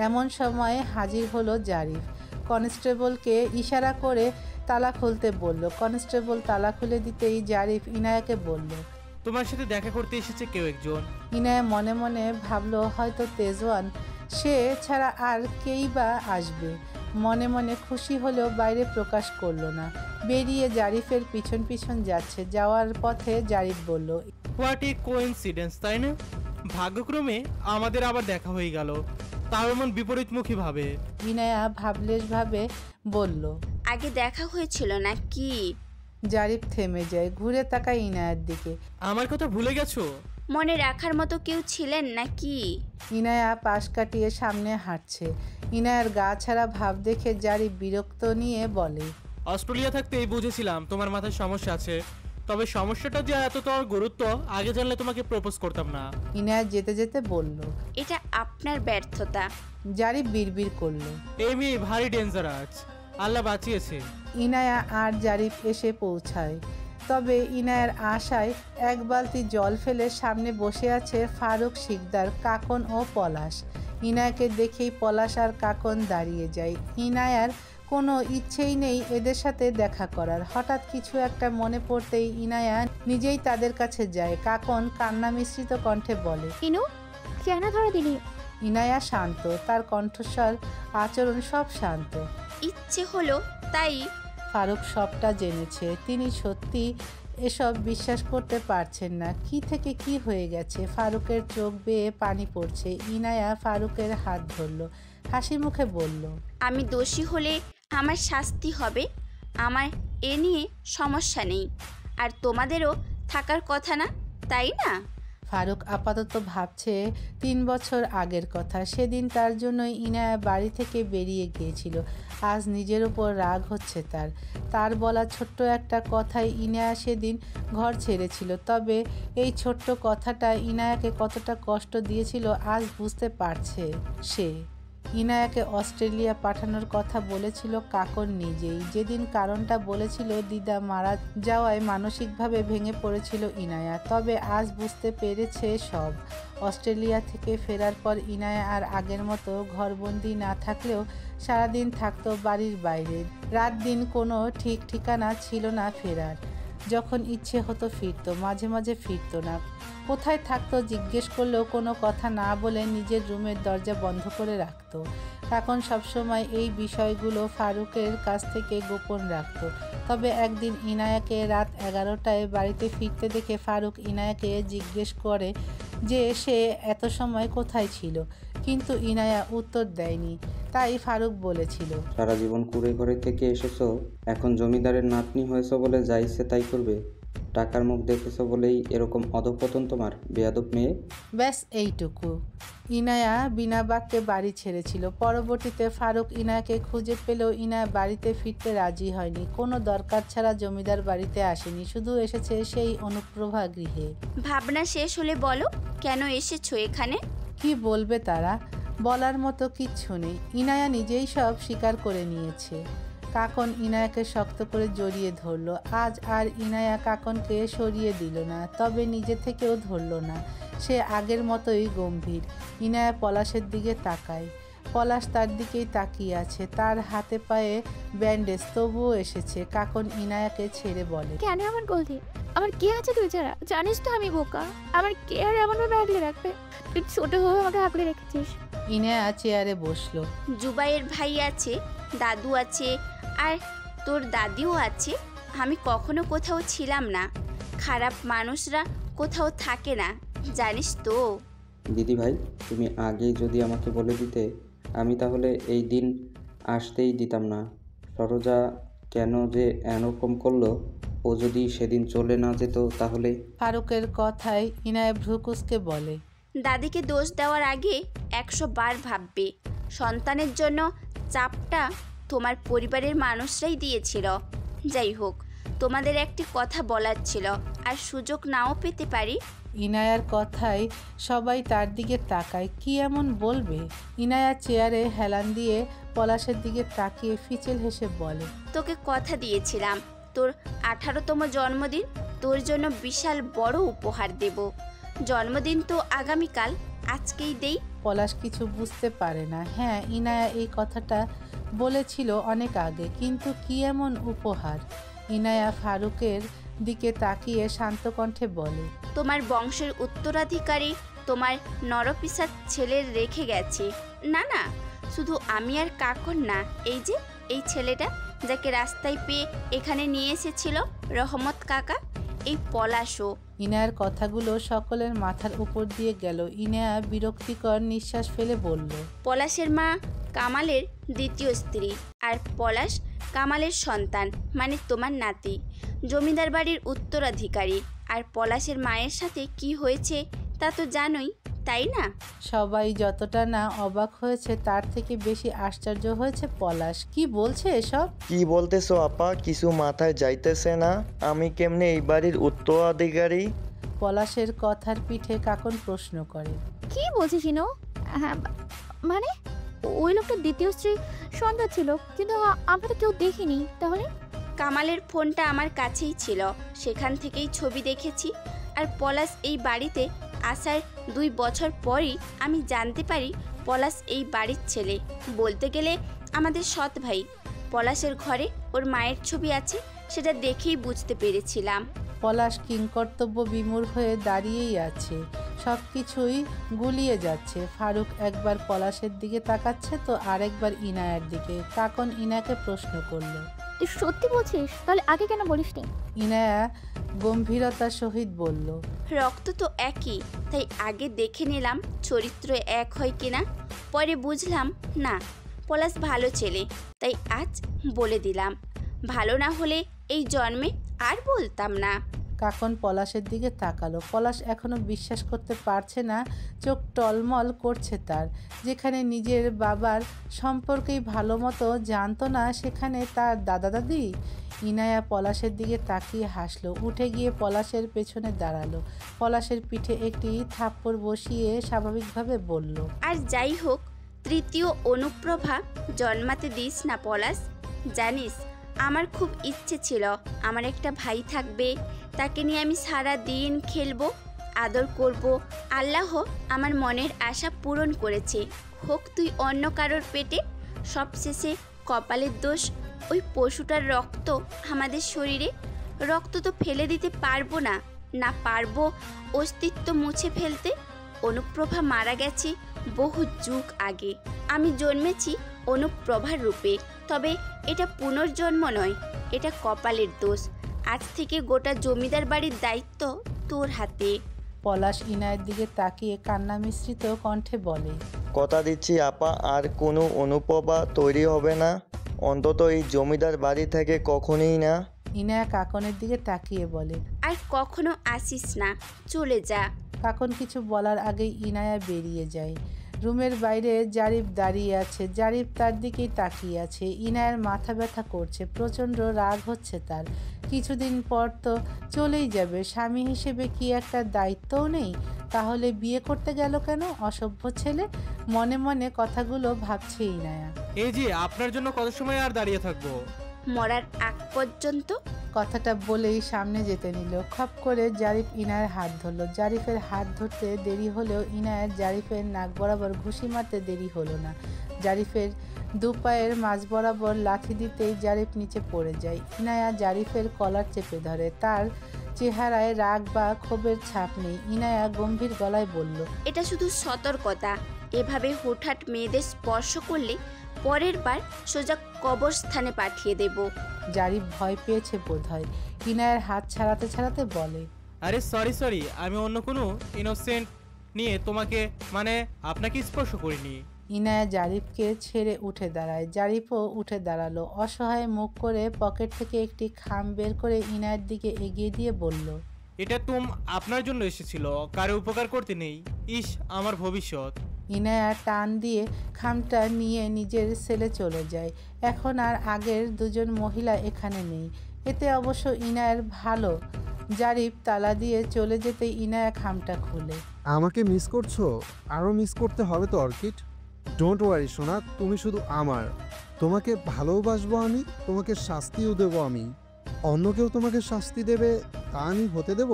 এমন সময় হাজির হলো জারিফ। কনস্টেবলকে ইশারা করে তালা খুলতে বলল। কনস্টেবল তালা খুলে দিতেই জারিফ ইনায়াকে বলল, তোমার সাথে দেখা করতে এসেছে কেউ একজন। ইনায়া মনে মনে ভাবলো হয়তো তেজওয়ান, সে ছাড়া আর কেই বা আসবে। মনে মনে খুশি হলেও বাইরে প্রকাশ করলো না। বেরিয়ে জারিফের পিছন পিছন যাচ্ছে। যাওয়ার পথে জারিফ বলল, হোয়াট এ কোইন্সিডেন্স, তাই না? ভাগ্যক্রমে আমাদের আবার দেখা হয়ে গেল, তাও এমন বিপরীতমুখী ভাবে। ইনায়া ভাবলেশ ভাবে বলল, আগে দেখা হয়েছিল না কি? জারিফ থেমে যায়, ঘুরে তাকায় ইনায়ার দিকে। আমার কথা ভুলে গেছো? মনে রাখার মতো কেউ ছিলেন নাকি? ইনায়া পাশ কাটিয়ে সামনে হাঁটছে। ইনায়ার গা ছাড়া ভাব দেখে জারিফ বিরক্ত নিয়ে বলে, অস্ট্রেলিয়া থাকতে এই বুঝেছিলাম তোমার মাথায় সমস্যা আছে, তবে সমস্যাটা যে এত তোর গুরুত্ব আগে জানলে তোমাকে প্রপোজ করতাম না। ইনায়া যেতে যেতে বলল, এটা আপনার ব্যর্থতা। জারিফ বিড়বিড় করলো, এই মেয়ে ভারী ডেঞ্জারাস, আল্লাহ বাঁচিয়েছে। ইনায়া আর জারিফ এসে পৌঁছায়। তবে ইনায়ার আশায় 1 বালতি জল ফেলে সামনে বসে আছে ফারুক শিকদার, কাকন ও পলাশ। ইনায়াকে দেখেই পলাশ আর কাকন দাঁড়িয়ে যায়। ইনায়ার কোনো ইচ্ছেই নেই এদের সাথে দেখা করার। হঠাৎ কিছু একটা মনে পড়তেই ইনায়া নিজেই তাদের কাছে যায়। কাকন কান্না মিশ্রিত কণ্ঠে বলে, ইনু কেন ধরে দিলি? ইনায়া শান্ত, তার কণ্ঠস্বর আচরণ সব শান্ত। ইচ্ছে হলো তাই। ফারুক সবটা জেনেছে। তিনি সত্যি এসব বিশ্বাস করতে পারছেন না। কি থেকে কি হয়ে গেছে। ফারুকের চোখ বেয়ে পানি পড়ছে। ইনায়া ফারুকের হাত ধরল, হাসি মুখে বলল, আমি দোষী হলে আমার শাস্তি হবে, আমার এ নিয়ে সমস্যা নেই। আর তোমাদেরও থাকার কথা না, তাই না? ফারুক আপাতত ভাবছে 3 বছর আগের কথা। সেদিন তার জন্যই ইনায়া বাড়ি থেকে বেরিয়ে গিয়েছিল। আজ নিজের উপর রাগ হচ্ছে তার। তার বলা ছোট্ট একটা কথাই ইনায়া সেদিন ঘর ছেড়েছিল। তবে এই ছোট্ট কথাটা ইনায়াকে কতটা কষ্ট দিয়েছিল আজ বুঝতে পারছে সে। ইনায়াকে অস্ট্রেলিয়া পাঠানোর কথা বলেছিল কাকন নিজেই। যেদিন কারণটা বলেছিল দিদা মারা যাওয়ায় মানসিকভাবে ভেঙে পড়েছিল ইনায়া। তবে আজ বুঝতে পেরেছে সব। অস্ট্রেলিয়া থেকে ফেরার পর ইনায়া আর আগের মতো ঘরবন্দি না থাকলেও সারাদিন থাকতো বাড়ির বাইরে। রাত দিন কোনো ঠিক ঠিকানা ছিল না ফেরার। যখন ইচ্ছে হতো ফিরতো, মাঝে মাঝে ফিরতো না। কোথায় থাকতো জিজ্ঞেস করলেও কোনো কথা না বলে নিজের রুমের দরজা বন্ধ করে রাখতো। এখন সবসময় এই বিষয়গুলো ফারুকের কাছ থেকে গোপন রাখতো। তবে একদিন ইনায়াকে রাত 11টায় বাড়িতে ফিরতে দেখে ফারুক ইনায়াকে জিজ্ঞেস করে যে সে এত সময় কোথায় ছিল, কিন্তু ইনায়া উত্তর দেয়নি। তাই ফারুক বলেছিল, সারা জীবন কুড়ে ঘরে থেকে এসেছো, এখন জমিদারের নাতনি হয়েছো বলে যা ইচ্ছে তাই করবে? টাকার মুখ দেখেছো বলেই এরকম অধঃপতন তোমার, বেয়াদব মেয়ে। ব্যাস এইটুকু। ইনায়া বিনা বাক্যে বাড়ি ছেড়েছিল। পরবর্তীতে ফারুক ইনায়াকে খুঁজে পেলেও ইনায়া বাড়িতে ফিরতে রাজি হয়নি। কোনো দরকার ছাড়া জমিদার বাড়িতে আসেনি, শুধু এসেছে সেই অনুপ্রভা গৃহে। ভাবনা শেষ হলে বলো কেন এসেছো এখানে? কি বলবে তারা? বলার মতো কিচ্ছু নেই। ইনায়া নিজেই সব স্বীকার করে নিয়েছে। কাকন ইনায়াকে শক্ত করে জড়িয়ে ধরল। আজ আর ইনায়া কাকনকে সরিয়ে দিল না, তবে নিজে থেকেও ধরল না। সে আগের মতোই গম্ভীর। ইনায়া পলাশের দিকে তাকায়। পলাশ তার দিকেই তাকিয়ে আছে, তার হাতে পায়ে ব্যান্ডেজ, তবুও এসেছে। কাকন ইনায়াকে ছেড়ে বলে, কেন আমার গলতি? আমার কে আছে তুই ছাড়া? জানিস তো আমি বোকা। আমার কে আর এমনভাবে আগলে রাখবে? তুই ছোট হয়ে আমাকে আগলে রেখেছিস। ইনায়া চেয়ারে বসলো। জুবাইয়ের ভাই আছে, দাদু আছে, আর তোর দাদিও আছে। আমি কখনো কোথাও ছিলাম না। খারাপ মানুষরা কোথাও থাকে না, জানিস তো। দিদি ভাই, তুমি আগেই যদি আমাকে বলে দিতে, আমি তাহলে এই দিন আসতেই দিতাম না। সরোজা কেন যে এরকম করলো, ও যদি সেদিন চলে না যেত তাহলে। ফারুকের কথায় ইনায়া ভ্রুকুসকে বলে, দাদিকে দোষ দেওয়ার আগে 100 বার ভাববে। সন্তানের জন্য চাপটা তোমার পরিবারের মানুষরাই দিয়েছিল। যাই হোক, তোমাদের একটি কথা বলার ছিল, আর সুযোগ নাও পেতে পারি। ইনায়ার কথায় সবাই তার দিকে তাকায়। কি এমন বলবে? ইনায়া চেয়ারে হেলান দিয়ে পলাশের দিকে তাকিয়ে ফিচেল হেসে বলে, তোকে কথা দিয়েছিলাম, তোর 18তম জন্মদিন তোর জন্য বিশাল বড় উপহার দেব। জন্মদিন তো আগামীকাল, আজকেই দেই। পলাশ কিছু বুঝতে পারে না। হ্যাঁ, ইনায়া এই কথাটা বলেছিল অনেক আগে, কিন্তু কি এমন উপহার? ইনায়া ফারুকের দিকে তাকিয়ে শান্ত কণ্ঠে বলে, তোমার বংশের উত্তরাধিকারী তোমার নরপিসার ছেলের রেখে গেছে। না না, শুধু আমি আর কাকন না, এই যে এই ছেলেটা যাকে রাস্তায় পেয়ে এখানে নিয়ে এসেছিল রহমত কাকা, এই পলাশও। ইনায়ার কথাগুলো সকলের মাথার উপর দিয়ে গেল। ইনায়া বিরক্তিকর নিঃশ্বাস ফেলে বলল, পলাশের মা কামালের দ্বিতীয় স্ত্রী, আর পলাশ কামালের সন্তান, মানে তোমার নাতি, জমিদার বাড়ির উত্তরাধিকারী। আর পলাশের মায়ের সাথে কি হয়েছে তা তো জানোই, তাই না? সবাই যতটা না অবাক হয়েছে তার থেকে বেশি আশ্চর্য হয়েছে পলাশ। কি বলছে এসব? কি বলতেছো আপা? কিছু মাথায় যাইতেছে না। আমি কেমনে এই বাড়ির উত্তরাধিকারী? পলাশের কথার পিঠে কাকন প্রশ্ন করে, কি বলছিস ইনো? হ্যাঁ, মানে ওই লোকটা দ্বিতীয় স্ত্রী সন্তান ছিল, কিন্তু আমরা তো কেউ দেখিনি। তাহলে কামালের ফোনটা আমার কাছেই ছিল, সেখান থেকেই ছবি দেখেছি। আর পলাশ এই বাড়িতে আসার 2 বছর পরই আমি জানতে পারি পলাশ এই বাড়ির ছেলে। বলতে গেলে আমাদের সৎ ভাই। পলাশের ঘরে ওর মায়ের ছবি আছে, সেটা দেখেই বুঝতে পেরেছিলাম। পলাশ কিংকর্তব্য বিমূঢ় হয়ে দাঁড়িয়েই আছে। সব কিছুই গুলিয়ে যাচ্ছে। ফারুক একবার পলাশের দিকে তাকাচ্ছে তো আরেকবার ইনায়ার দিকে। কাকন ইনাকে প্রশ্ন করলো, তুই সত্যি বলছিস? তাহলে আগে কেন বলিসনি? ইনায়া গম্ভীরতার সহিত বলল, রক্ত তো একই, তাই আগে দেখে নিলাম চরিত্র এক হয় কিনা। পরে বুঝলাম না, পলাশ ভালো ছেলে, তাই আজ বলে দিলাম। ভালো না হলে এই জন্মে আর বলতাম না। কাকন পলাশের দিকে তাকালো। পলাশ এখনো বিশ্বাস করতে পারছে না, চোখ টলমল করছে তার। যেখানে নিজের বাবার সম্পর্কেই ভালো মতো জানতো না, সেখানে তার দাদা দাদি। ইনায়া পলাশের দিকে তাকিয়ে হাসলো, উঠে গিয়ে পলাশের পেছনে দাঁড়ালো। পলাশের পিঠে একটি থাপ্পড় বসিয়ে স্বাভাবিকভাবে বলল, আর যাই হোক, তৃতীয় অনুপ্রভা জন্মাতে দিস না পলাশ। জানিস, আমার খুব ইচ্ছে ছিল আমার একটা ভাই থাকবে, তাকে নিয়ে আমি সারা দিন খেলবো, আদর করব। আল্লাহ আমার মনের আশা পূরণ করেছে। হোক তুই অন্য কারোর পেটে, সবশেষে কপালের দোষ। ওই পশুটার রক্ত আমাদের শরীরে, রক্ত তো ফেলে দিতে পারবো না, না পারবো অস্তিত্ব মুছে ফেলতে। অনুপ্রভা মারা গেছে বহু যুগ আগে। আমি জন্মেছি অনুপ্রভার রূপে, তবে এটা পুনর্জন্ম নয়, এটা কপালের দোষ। আজ থেকে গোটা জমিদার বাড়ির দায়িত্ব তোর হাতে। পলাশ ইনায়ের দিকে তাকিয়ে কান্না মিশ্রিত কণ্ঠে বলে, কথা দিচ্ছি আপা, আর কোনো অনুপ্রভা তৈরি হবে না, অন্তত এই জমিদার বাড়ি থেকে কখনোই না। ইনায়া কাকনের দিকে তাকিয়ে বলে, আর কখনো আসিস না, চলে যা। কাকন কিছু বলার আগেই ইনায়া বেরিয়ে যায়। রুমের বাইরে জারিফ দাঁড়িয়ে আছে। জারিফ তার দিকেই তাকিয়ে আছে। ইনায়ার মাথা ব্যথা করছে, প্রচণ্ড রাগ হচ্ছে তার। কিছুদিন পর তো চলেই যাবে, স্বামী হিসেবে কি একটা দায়িত্বও নেই? তাহলে বিয়ে করতে গেল কেন অসভ্য ছেলে? মনে মনে কথাগুলো ভাবছে ইনায়া। এই যে আপনার জন্য কত সময় আর দাঁড়িয়ে থাকবো? মরার আগ পর্যন্ত। কথাটা বলেই সামনে যেতে নিল। খপ করে জারিফ ইনায়ের হাত ধরল। জারিফের হাত ধরতে দেরি হলেও ইনায়ের জারিফের নাক বরাবর ঘুষি মারতে দেরি হলো না। জারিফের দু পায়ের মাঝ বরাবর লাথি দিতেই জারিফ নিচে পড়ে যায়। ইনায়া জারিফের কলার চেপে ধরে। তার চেহারায় রাগ বা ক্ষোভের ছাপ নেই। ইনায়া গম্ভীর গলায় বলল, এটা শুধু সতর্কতা। এভাবে হুটহাট মেয়েদের স্পর্শ করলে পরের বার সোজা কবরস্থানে পাঠিয়ে দেব। জারিফ ভয় পেয়েছে বোধহয়। ইনায়ের হাত ছাড়াতে ছাড়াতে বলে, আরে সরি, আমি অন্য কোনো ইনোসেন্ট নিয়ে তোমাকে আপনাকে স্পর্শ করিনি। ইনায়া জারিফকে ছেড়ে উঠে দাঁড়ায়। জারিফও উঠে দাঁড়ালো। অসহায় মুখ করে পকেট থেকে একটি খাম বের করে ইনায়ের দিকে এগিয়ে দিয়ে বলল, এটা আপনার জন্য এসেছিল, কারো উপকার করতে নেই। ইস, আমার ভবিষ্যৎ। ইনায়া টান দিয়ে খামটা নিয়ে নিজের সেলে চলে যায়। এখন আর আগের দুজন মহিলা এখানে নেই। এতে অবশ্য ইনায়ের ভালো। জারিফ তালা দিয়ে চলে যেতে ইনায়া খামটা খুলে। আমাকে মিস করছো? আরও মিস করতে হবে তো অর্কিড। ডোন্ট ওয়ারি সোনা, তুমি শুধু আমার। তোমাকে ভালোবাসবো আমি, তোমাকে শাস্তিও দেবো আমি। অন্য কেউ তোমাকে শাস্তি দেবে তা আমি হতে দেব?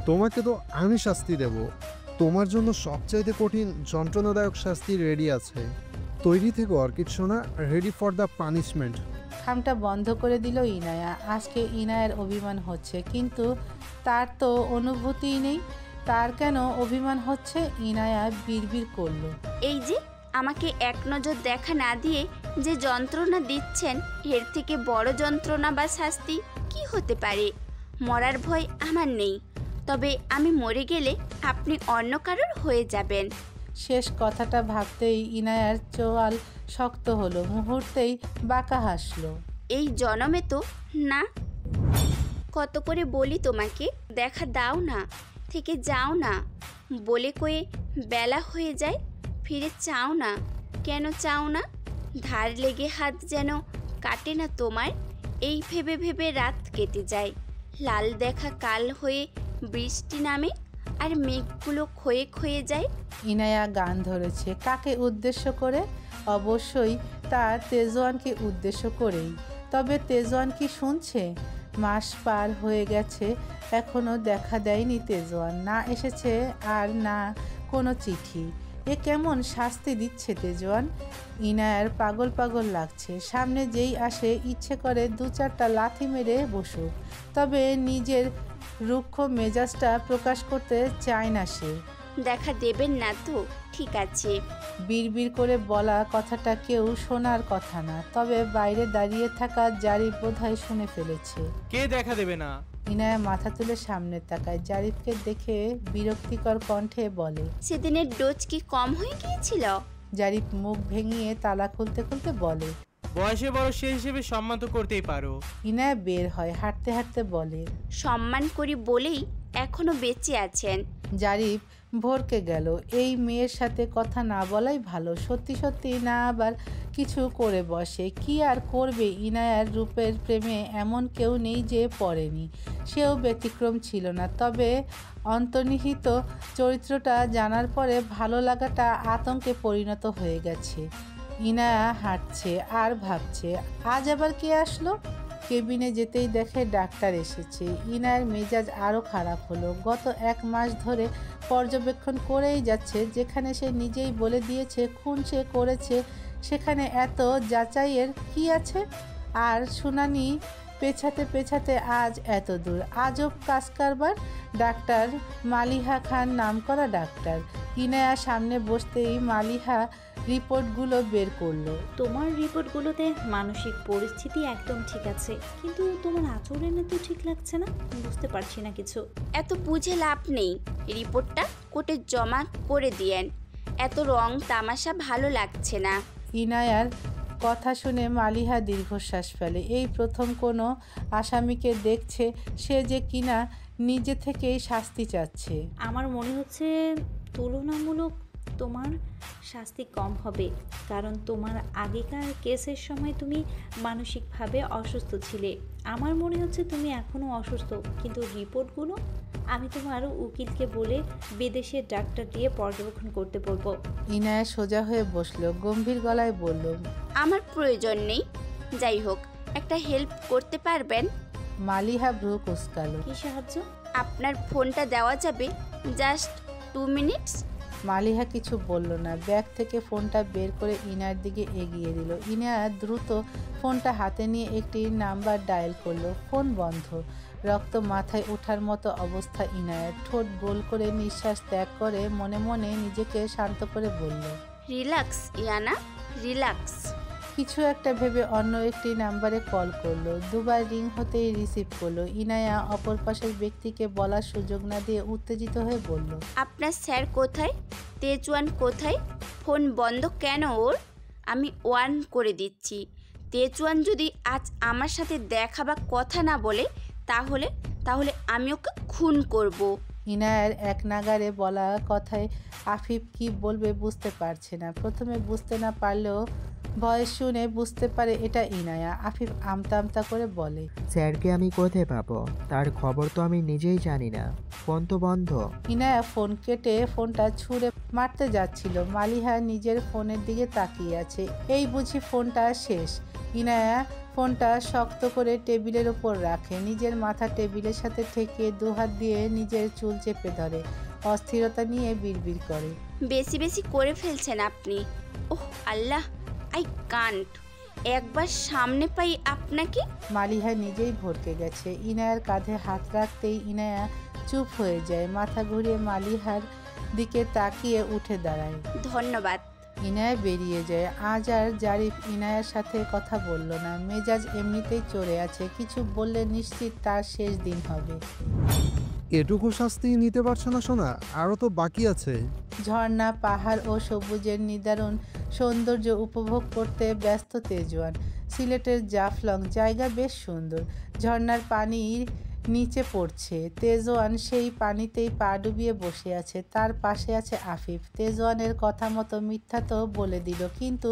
তোমাকে তো আমি শাস্তি দেব। তোমার জন্য সবচাইতে কঠিন যন্ত্রণাদায়ক শাস্তি রেডি আছে। তৈরি থেকে অর্কিড সোনা, রেডি ফর দ্য পানিশমেন্ট। খামটা বন্ধ করে দিল ইনায়া। আজকে ইনায়ের অভিমান হচ্ছে, কিন্তু তার তো অনুভূতিই নেই। তার কেন অভিমান হচ্ছে? ইনায়া বিড়বিড় করলো, এই যে আমাকে এক নজর দেখা না দিয়ে যে যন্ত্রণা দিচ্ছেন, এর থেকে বড় যন্ত্রণা বা শাস্তি কি হতে পারে? মরার ভয় আমার নেই, তবে আমি মরে গেলে আপনি অন্য কারোর হয়ে যাবেন। শেষ কথাটা ভাবতেই ইনায়ার চোয়াল শক্ত হলো। মুহূর্তেই বাঁকা হাসলো। এই জনমে তো না। কত করে বলি তোমাকে, দেখা দাও না, থেকে যাও না। বলে কয়ে বেলা হয়ে যায়, ফিরে চাও না। কেন চাও না? ধার লেগে হাত যেন কাটে না তোমার। এই ভেবে ভেবে রাত কেটে যায়। লাল দেখা কাল হয়ে বৃষ্টি নামে, আর মেঘগুলো ক্ষয়ে ক্ষয়ে যায়। ইনায়া গান ধরেছে। কাকে উদ্দেশ্য করে? অবশ্যই তার তেজওয়ানকে উদ্দেশ্য করেই। তবে তেজওয়ান কি শুনছে? মাস পার হয়ে গেছে, এখনো দেখা দেয়নি তেজওয়ান। না এসেছে আর না কোনো চিঠি। এ কেমন শাস্তি দিচ্ছে তেজওয়ান? ইনায়ার পাগল পাগল লাগছে। সামনে যেই আসে ইচ্ছে করে দু চারটা লাথি মেরে বসুক, তবে নিজের রুক্ষ মেজাজটা প্রকাশ করতে চায় না সে। দেখা দেবেন না তো? ঠিক আছে। বিড়বিড় করে বলা কথাটা কেউ শোনার কথা না, তবে বাইরে দাঁড়িয়ে থাকা জারিফ বোধহয় শুনে ফেলেছে। কে দেখা দেবে না? ইনায়া মাথা তুলে সামনে তাকায়। জারিফকে দেখে বিরক্তিকর কণ্ঠে বলে, সেদিনের ডোজ কি কম হয়ে গিয়েছিল? জারিফ মুখ ভেঙিয়ে তালা খুলতে খুলতে বলে, বয়সে বড় সেই হিসেবে সম্মান তো করতেই পারো। ইনায়া বের হয়। হাঁটতে হাঁটতে বলে, সম্মান করি বলেই এখনো বেঁচে আছেন। জারিফ ভরকে গেল। এই মেয়ের সাথে কথা না বলাই ভালো। সত্যি সত্যি না আবার কিছু করে বসে। কি আর করবে? ইনায়ার রূপের প্রেমে এমন কেউ নেই যে পড়েনি। সেও ব্যতিক্রম ছিল না। তবে অন্তর্নিহিত চরিত্রটা জানার পরে ভালো লাগাটা আতঙ্কে পরিণত হয়ে গেছে। ইনায়া হাঁটছে আর ভাবছে, আজ আবার কে আসলো? কেবিনে যেতেই দেখে ডাক্তার এসেছে। ইনায়ের মেজাজ আরও খারাপ হলো। গত 1 মাস ধরে পর্যবেক্ষণ করেই যাচ্ছে। যেখানে সে নিজেই বলে দিয়েছে খুন সে করেছে, সেখানে এত যাচাইয়ের কি আছে? আর শুনানি পেছাতে পেছাতে আজ এত দূর। আজব কাজ কারবার। ডাক্তার মালিহা খান নামকরা ডাক্তার। ইনায়া সামনে বসতেই মালিহা রিপোর্টগুলো বের করলো। তোমার রিপোর্টগুলোতে মানসিক পরিস্থিতি একদম ঠিক আছে, কিন্তু তোমার আচরণে তো ঠিক লাগছে না। বুঝতে পারছি না কিছু। এত বুঝে লাভ নেই। রিপোর্টটা কোর্টে জমা করে দিয়েন। এত রং তামাশা ভালো লাগছে না। ইনায়ার কথা শুনে মালিহা দীর্ঘশ্বাস ফেলে। এই প্রথম কোনো আসামিকে দেখছে সে যে কিনা নিজে থেকেই শাস্তি চাচ্ছে। আমার মনে হচ্ছে তুলনামূলক তোমার শাস্তি কম হবে, কারণ তোমার আগেকার কেসের সময় তুমি মানসিকভাবে অসুস্থ ছিলে। আমার মনে হচ্ছে তুমি এখনও অসুস্থ, কিন্তু রিপোর্টগুলো আমি তোমার উকিলকে বলে বিদেশের ডাক্তার দিয়ে পর্যবেক্ষণ করতে বলবো। ইনায়া সোজা হয়ে বসলো, গম্ভীর গলায় বলল, আমার প্রয়োজন নেই। যাই হোক, একটা হেল্প করতে পারবেন? মালিহা ভ্রু কুঁচকালো। কি সাহায্য? আপনার ফোনটা দেওয়া যাবে? Just 2 minutes. মালিহা কিছু বলল না, ব্যাগ থেকে ফোনটা বের করে ইনার দিকে এগিয়ে দিল। ইনায়া দ্রুত ফোনটা হাতে নিয়ে একটি নাম্বার ডায়াল করলো। ফোন বন্ধ। রক্ত মাথায় ওঠার মতো অবস্থা ইনায়ার। ঠোঁট গোল করে নিঃশ্বাস ত্যাগ করে মনে মনে নিজেকে শান্ত করে বলল, রিল্যাক্স ইয়ানা, রিল্যাক্স। কিছু একটা ভেবে অন্য একটি নাম্বারে কল করলো। দুবার রিং হতেই রিসিভ করলো। ইনায়া অপর পাশের ব্যক্তিকে বলার সুযোগ না দিয়ে উত্তেজিত হয়ে বলল, আপনার স্যার কোথায়? তেজওয়ান কোথায়? ফোন বন্ধ কেন ওর? আমি ওয়ান করে দিচ্ছি, তেজওয়ান যদি আজ আমার সাথে দেখা বা কথা না বলে তাহলে আমি ওকে খুন করব। ইনায়ার এক নাগারে বলা কথায় আফিফ কি বলবে বুঝতে পারছে না। প্রথমে বুঝতে না পারলেও ভয়েস শুনে বুঝতে পারে এটা ইনায়া। আফিফ আমতা আমতা করে বলে, স্যারকে আমি কোথায় পাবো? তার খবর তো আমি নিজেই জানি না, ফোন তো বন্ধ। ইনায়া ফোন কেটে ফোনটা ছুঁড়ে মারতে যাচ্ছিল। মালিহা নিজের ফোনের দিকে তাকিয়ে আছে। এই বুঝি ফোনটা শেষ। ইনায়া ফোনটা শক্ত করে টেবিলের ওপর রাখে, নিজের মাথা টেবিলের সাথে ঠেকিয়ে দুহাত দিয়ে নিজের চুল চেপে ধরে, অস্থিরতা নিয়ে বিড়বিড় করে, বেশি বেশি করে ফেলছেন আপনি। ওহ আল্লাহ, আই কান্ট। একবার সামনে পাই আপনাকে। মালিহা নিজেই ভরকে গেছে। ইনায়ার কাঁধে হাত রাখতেই ইনায়া চুপ হয়ে যায়। মাথা ঘুরিয়ে মালিহার দিকে তাকিয়ে উঠে দাঁড়ায়। ধন্যবাদ। ইনায়া বেরিয়ে যায়। আজ আর জারিফ ইনায়ার সাথে কথা বলল না। মেজাজ এমনিতেই চড়ে আছে, কিছু বললে নিশ্চিত তার শেষ দিন হবে। এটুকু শাস্তি নিতে পারছো না সোনা? আরও তো বাকি আছে। ঝর্ণা, পাহাড় ও সবুজের নিদারুণ সৌন্দর্য উপভোগ করতে ব্যস্ত তেজওয়ান। সিলেটের জাফলং জায়গা বেশ সুন্দর। ঝর্ণার পানির নিচে পড়ছে। তেজওয়ান সেই পানিতেই পা ডুবিয়ে বসে আছে। তার পাশে আছে আফিফ। তেজওয়ানের কথা মতো মিথ্যা তো বলে দিল, কিন্তু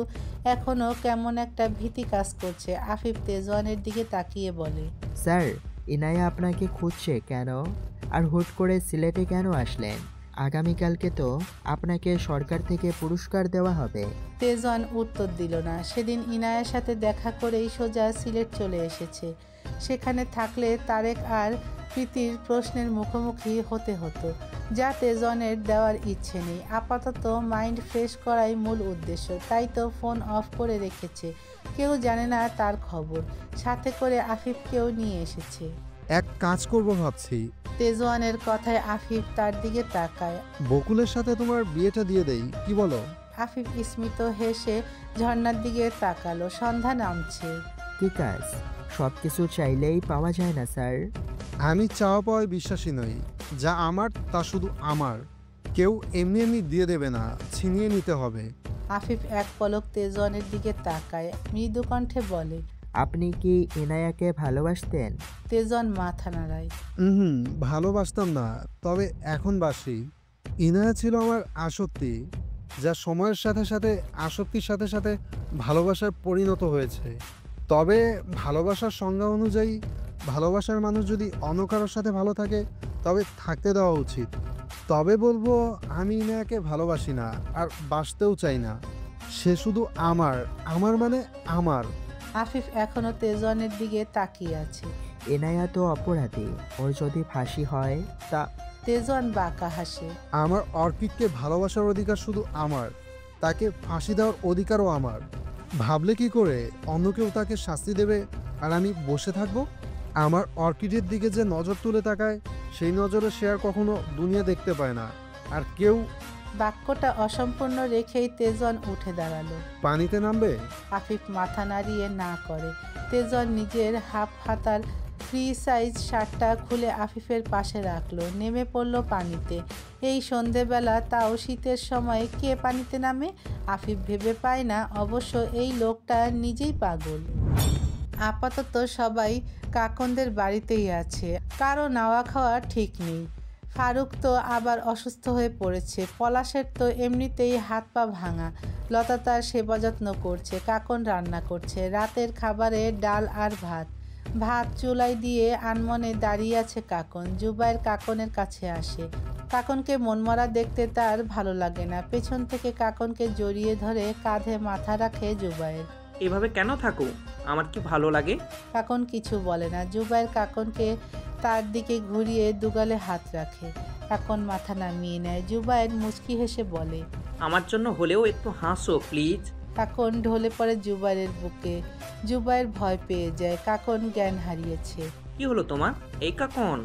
এখনও কেমন একটা ভীতি কাজ করছে। আফিফ তেজওয়ানের দিকে তাকিয়ে বলে, স্যার, ইনায়া আপনাকে খুঁজছে কেন? আর হুট করে সিলেটে কেন আসলেন? আগামীকালকে তো আপনাকে সরকার থেকে পুরস্কার দেওয়া হবে। তেজওয়ান উত্তর দিল না। সেদিন ইনায়ার সাথে দেখা করেই সোজা সিলেট চলে এসেছে। সেখানে থাকলে তারেক আর প্রীতির প্রশ্নের মুখোমুখি হতে হতো, যা তেজওয়ানের দেওয়ার ইচ্ছে নেই। আপাতত মাইন্ড ফ্রেশ করাই মূল উদ্দেশ্য। তাই তো ফোন অফ করে রেখেছে। কেউ জানে না তার খবর। সাথে করে আফিফকেও নিয়ে এসেছে। এক কাজ করব ভাবছি। তেজওয়ানের কথায় আফিফ তার দিকে তাকায়। বকুলের সাথে তোমার বিয়েটা দিয়ে দেই, কি বলো? আফিফ স্মিত হেসে ঝর্ণার দিকে তাকালো। সন্ধ্যা নামছে। কি কাজ? সব কিছু চাইলেই পাওয়া যায় না স্যার। আমি চাওয়া পাওয়ায় বিশ্বাসী নই। যা আমার তা শুধু আমার। কেউ এমনি এমনি দিয়ে দেবে না, ছিনিয়ে নিতে হবে। আফিফ এক পলক তেজওয়ানের দিকে তাকায়, মৃদু কণ্ঠে বলে, আপনি কি ইনায়াকে ভালোবাসতেন? তেজওয়ান মাথা নাড়ায়। ভালোবাসতাম না, তবে এখন বাসি। ইনায়া ছিল আমার আসক্তি, যা সময়ের সাথে সাথে আসক্তির সাথে সাথে ভালোবাসার পরিণত হয়েছে। তবে ভালোবাসার সংজ্ঞা অনুযায়ী ভালোবাসার মানুষ যদি অন্য কারোর সাথে ভালো থাকে তবে থাকতে দেওয়া উচিত। তবে বলবো, আমি ইনায়াকে ভালোবাসি না, আর বাসতেও চাই না। সে শুধু আমার, আমার মানে আমার। আফিফ এখনো তেজওয়ানের দিকে তাকিয়ে আছে। ইনায়া তো অপরাধী, ওর যদি ফাঁসি হয় তা। তেজওয়ান বাঁকা হাসে। আমার অর্কিডকে ভালোবাসার অধিকার শুধু আমার, তাকে ফাঁসি দেওয়ার অধিকারও আমার। ভাবলে কি করে অন্য কেউ তাকে শাস্তি দেবে আর আমি বসে থাকবো? আমার অর্কিডের দিকে যে নজর তুলে তাকায়, সেই নজরে সে আর কখনো দুনিয়া দেখতে পায় না। আর কেউ। বাক্যটা অসম্পূর্ণ রেখেই তেজওয়ান উঠে দাঁড়ালো। পানিতে নামবে? আফিফ মাথা নাড়িয়ে না করে। তেজওয়ান নিজের হাফ হাতার ফ্রি সাইজ শার্টটা খুলে আফিফের পাশে রাখলো, নেমে পড়ল পানিতে। এই সন্ধেবেলা, তাও শীতের সময় কে পানিতে নামে? আফিফ ভেবে পায় না অবশ্য এই লোকটা নিজেই পাগল। আপাতত সবাই কাকনদের বাড়িতেই আছে, কারো নাওয়া খাওয়া ঠিক নেই। ফারুক তো আবার অসুস্থ হয়ে পড়েছে, পলাশের তো এমনিতেই হাত পা ভাঙা। লতা তার সেবা যত্ন করছে, কাকন রান্না করছে রাতের খাবারে ডাল আর ভাত। ভাত চুলায় দিয়ে আনমনে দাঁড়িয়ে আছে কাকন। জুবায়ের কাকনের কাছে আসে। কাকনকে মনমরা দেখতে তার ভালো লাগে না। পেছন থেকে কাকনকে জড়িয়ে ধরে কাঁধে মাথা রাখে জুবায়ের। এভাবে কেন থাকো? আমার কি ভালো লাগে? কাকন কিছু বলে না। জুবায়ের কাকনকে তার দিকে ঘুরিয়ে দুগালে হাত রাখে। কাকন মাথা নামিয়ে নেয়। জুবায়ের মুচকি হেসে বলে, আমার জন্য হলেও একটু হাসো প্লিজ। কাকন ঢলে পড়ে জুবায়ের বুকে। জুবায়ের ভয় পেয়ে যায়, কাকন জ্ঞান হারিয়েছে। কি হলো তোমার? এই কাকন।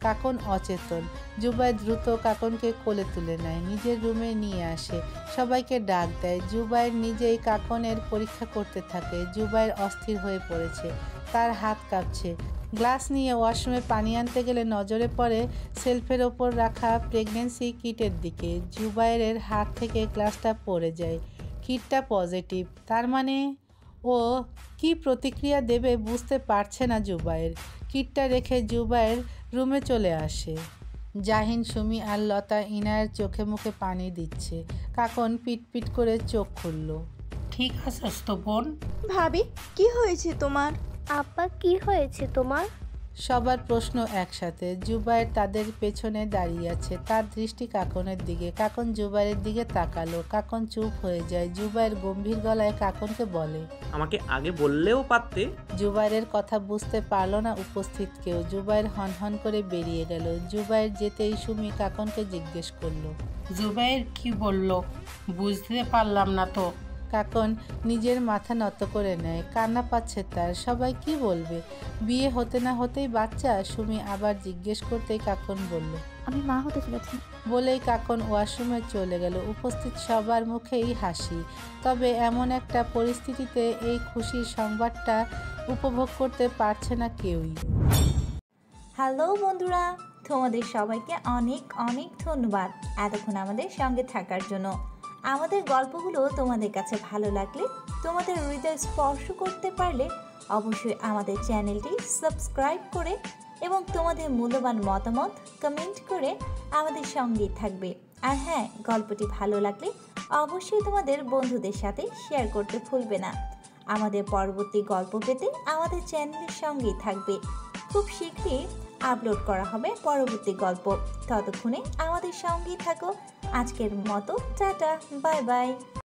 কাকন অচেতন। জুবায়ের দ্রুত কাকনকে কোলে তুলে নেয়, নিজের রুমে নিয়ে আসে, সবাইকে ডাক দেয়। জুবায়ের নিজেই কাকনের পরীক্ষা করতে থাকে। জুবায়ের অস্থির হয়ে পড়েছে, তার হাত কাঁপছে। গ্লাস নিয়ে ওয়াশরুমে পানি আনতে গেলে নজরে পড়ে সেলফের ওপর রাখা প্রেগন্যান্সি কিটের দিকে। জুবায়ের হাত থেকে গ্লাসটা পড়ে যায়। কিটটা পজিটিভ, তার মানে ও কি প্রতিক্রিয়া দেবে বুঝতে পারছে না জুবায়ের। কিটটা রেখে জুবায়ের রুমে চলে আসে। জাহিন, সুমি আর লতা ইনায়ের চোখে মুখে পানি দিচ্ছে। কাকন পিটপিট করে চোখ খুলল। ঠিক আছিস তো বোন? ভাবি, কি হয়েছে তোমার? আপা কি হয়েছে তোমার? সবার প্রশ্ন একসাথে। জুবায়ের তাদের পেছনে দাঁড়িয়ে আছে, তার দৃষ্টি কাকনের দিকে। কাকন জুবায়ের দিকে তাকালো। কাকন চুপ হয়ে যায়। জুবায়ের গম্ভীর গলায় কাকনকে বলে, আমাকে আগে বললেও পারতে। জুবায়ের কথা বুঝতে পারল না উপস্থিত কেউ। জুবায়ের হনহন করে বেরিয়ে গেল। জুবায়ের যেতেই সুমি কাকনকে জিজ্ঞেস করলো, জুবায়ের কি বলল? বুঝতে পারলাম না তো। কাকন নিজের মাথা নত করে নেয়, কান্না পাচ্ছে তার। সবাই কি বলবে? বিয়ে হতে না হতেই বাচ্চা। সুমি আবার জিজ্ঞেস করতেই কাকন বলল, আমি মা হতে চলেছি। বলেই কাকন ওয়াশরুমে চলে গেল। উপস্থিত সবার মুখেই হাসি। তবে এমন একটা পরিস্থিতিতে এই খুশির সংবাদটা উপভোগ করতে পারছে না কেউই। হ্যালো বন্ধুরা, তোমাদের সবাইকে অনেক অনেক ধন্যবাদ এতক্ষণ আমাদের সঙ্গে থাকার জন্য। আমাদের গল্পগুলো তোমাদের কাছে ভালো লাগলে, তোমাদের হৃদয় স্পর্শ করতে পারলে অবশ্যই আমাদের চ্যানেলটি সাবস্ক্রাইব করে এবং তোমাদের মূল্যবান মতামত কমেন্ট করে আমাদের সঙ্গেই থাকবে। আর হ্যাঁ, গল্পটি ভালো লাগলে অবশ্যই তোমাদের বন্ধুদের সাথে শেয়ার করতে ভুলবে না। আমাদের পরবর্তী গল্প পেতে আমাদের চ্যানেলের সঙ্গেই থাকবে। খুব শীঘ্রই আপলোড করা হবে পরবর্তী গল্প। ততক্ষণে আমাদের সঙ্গেই থাকো। আজকের মতো টাটা, বাই বাই।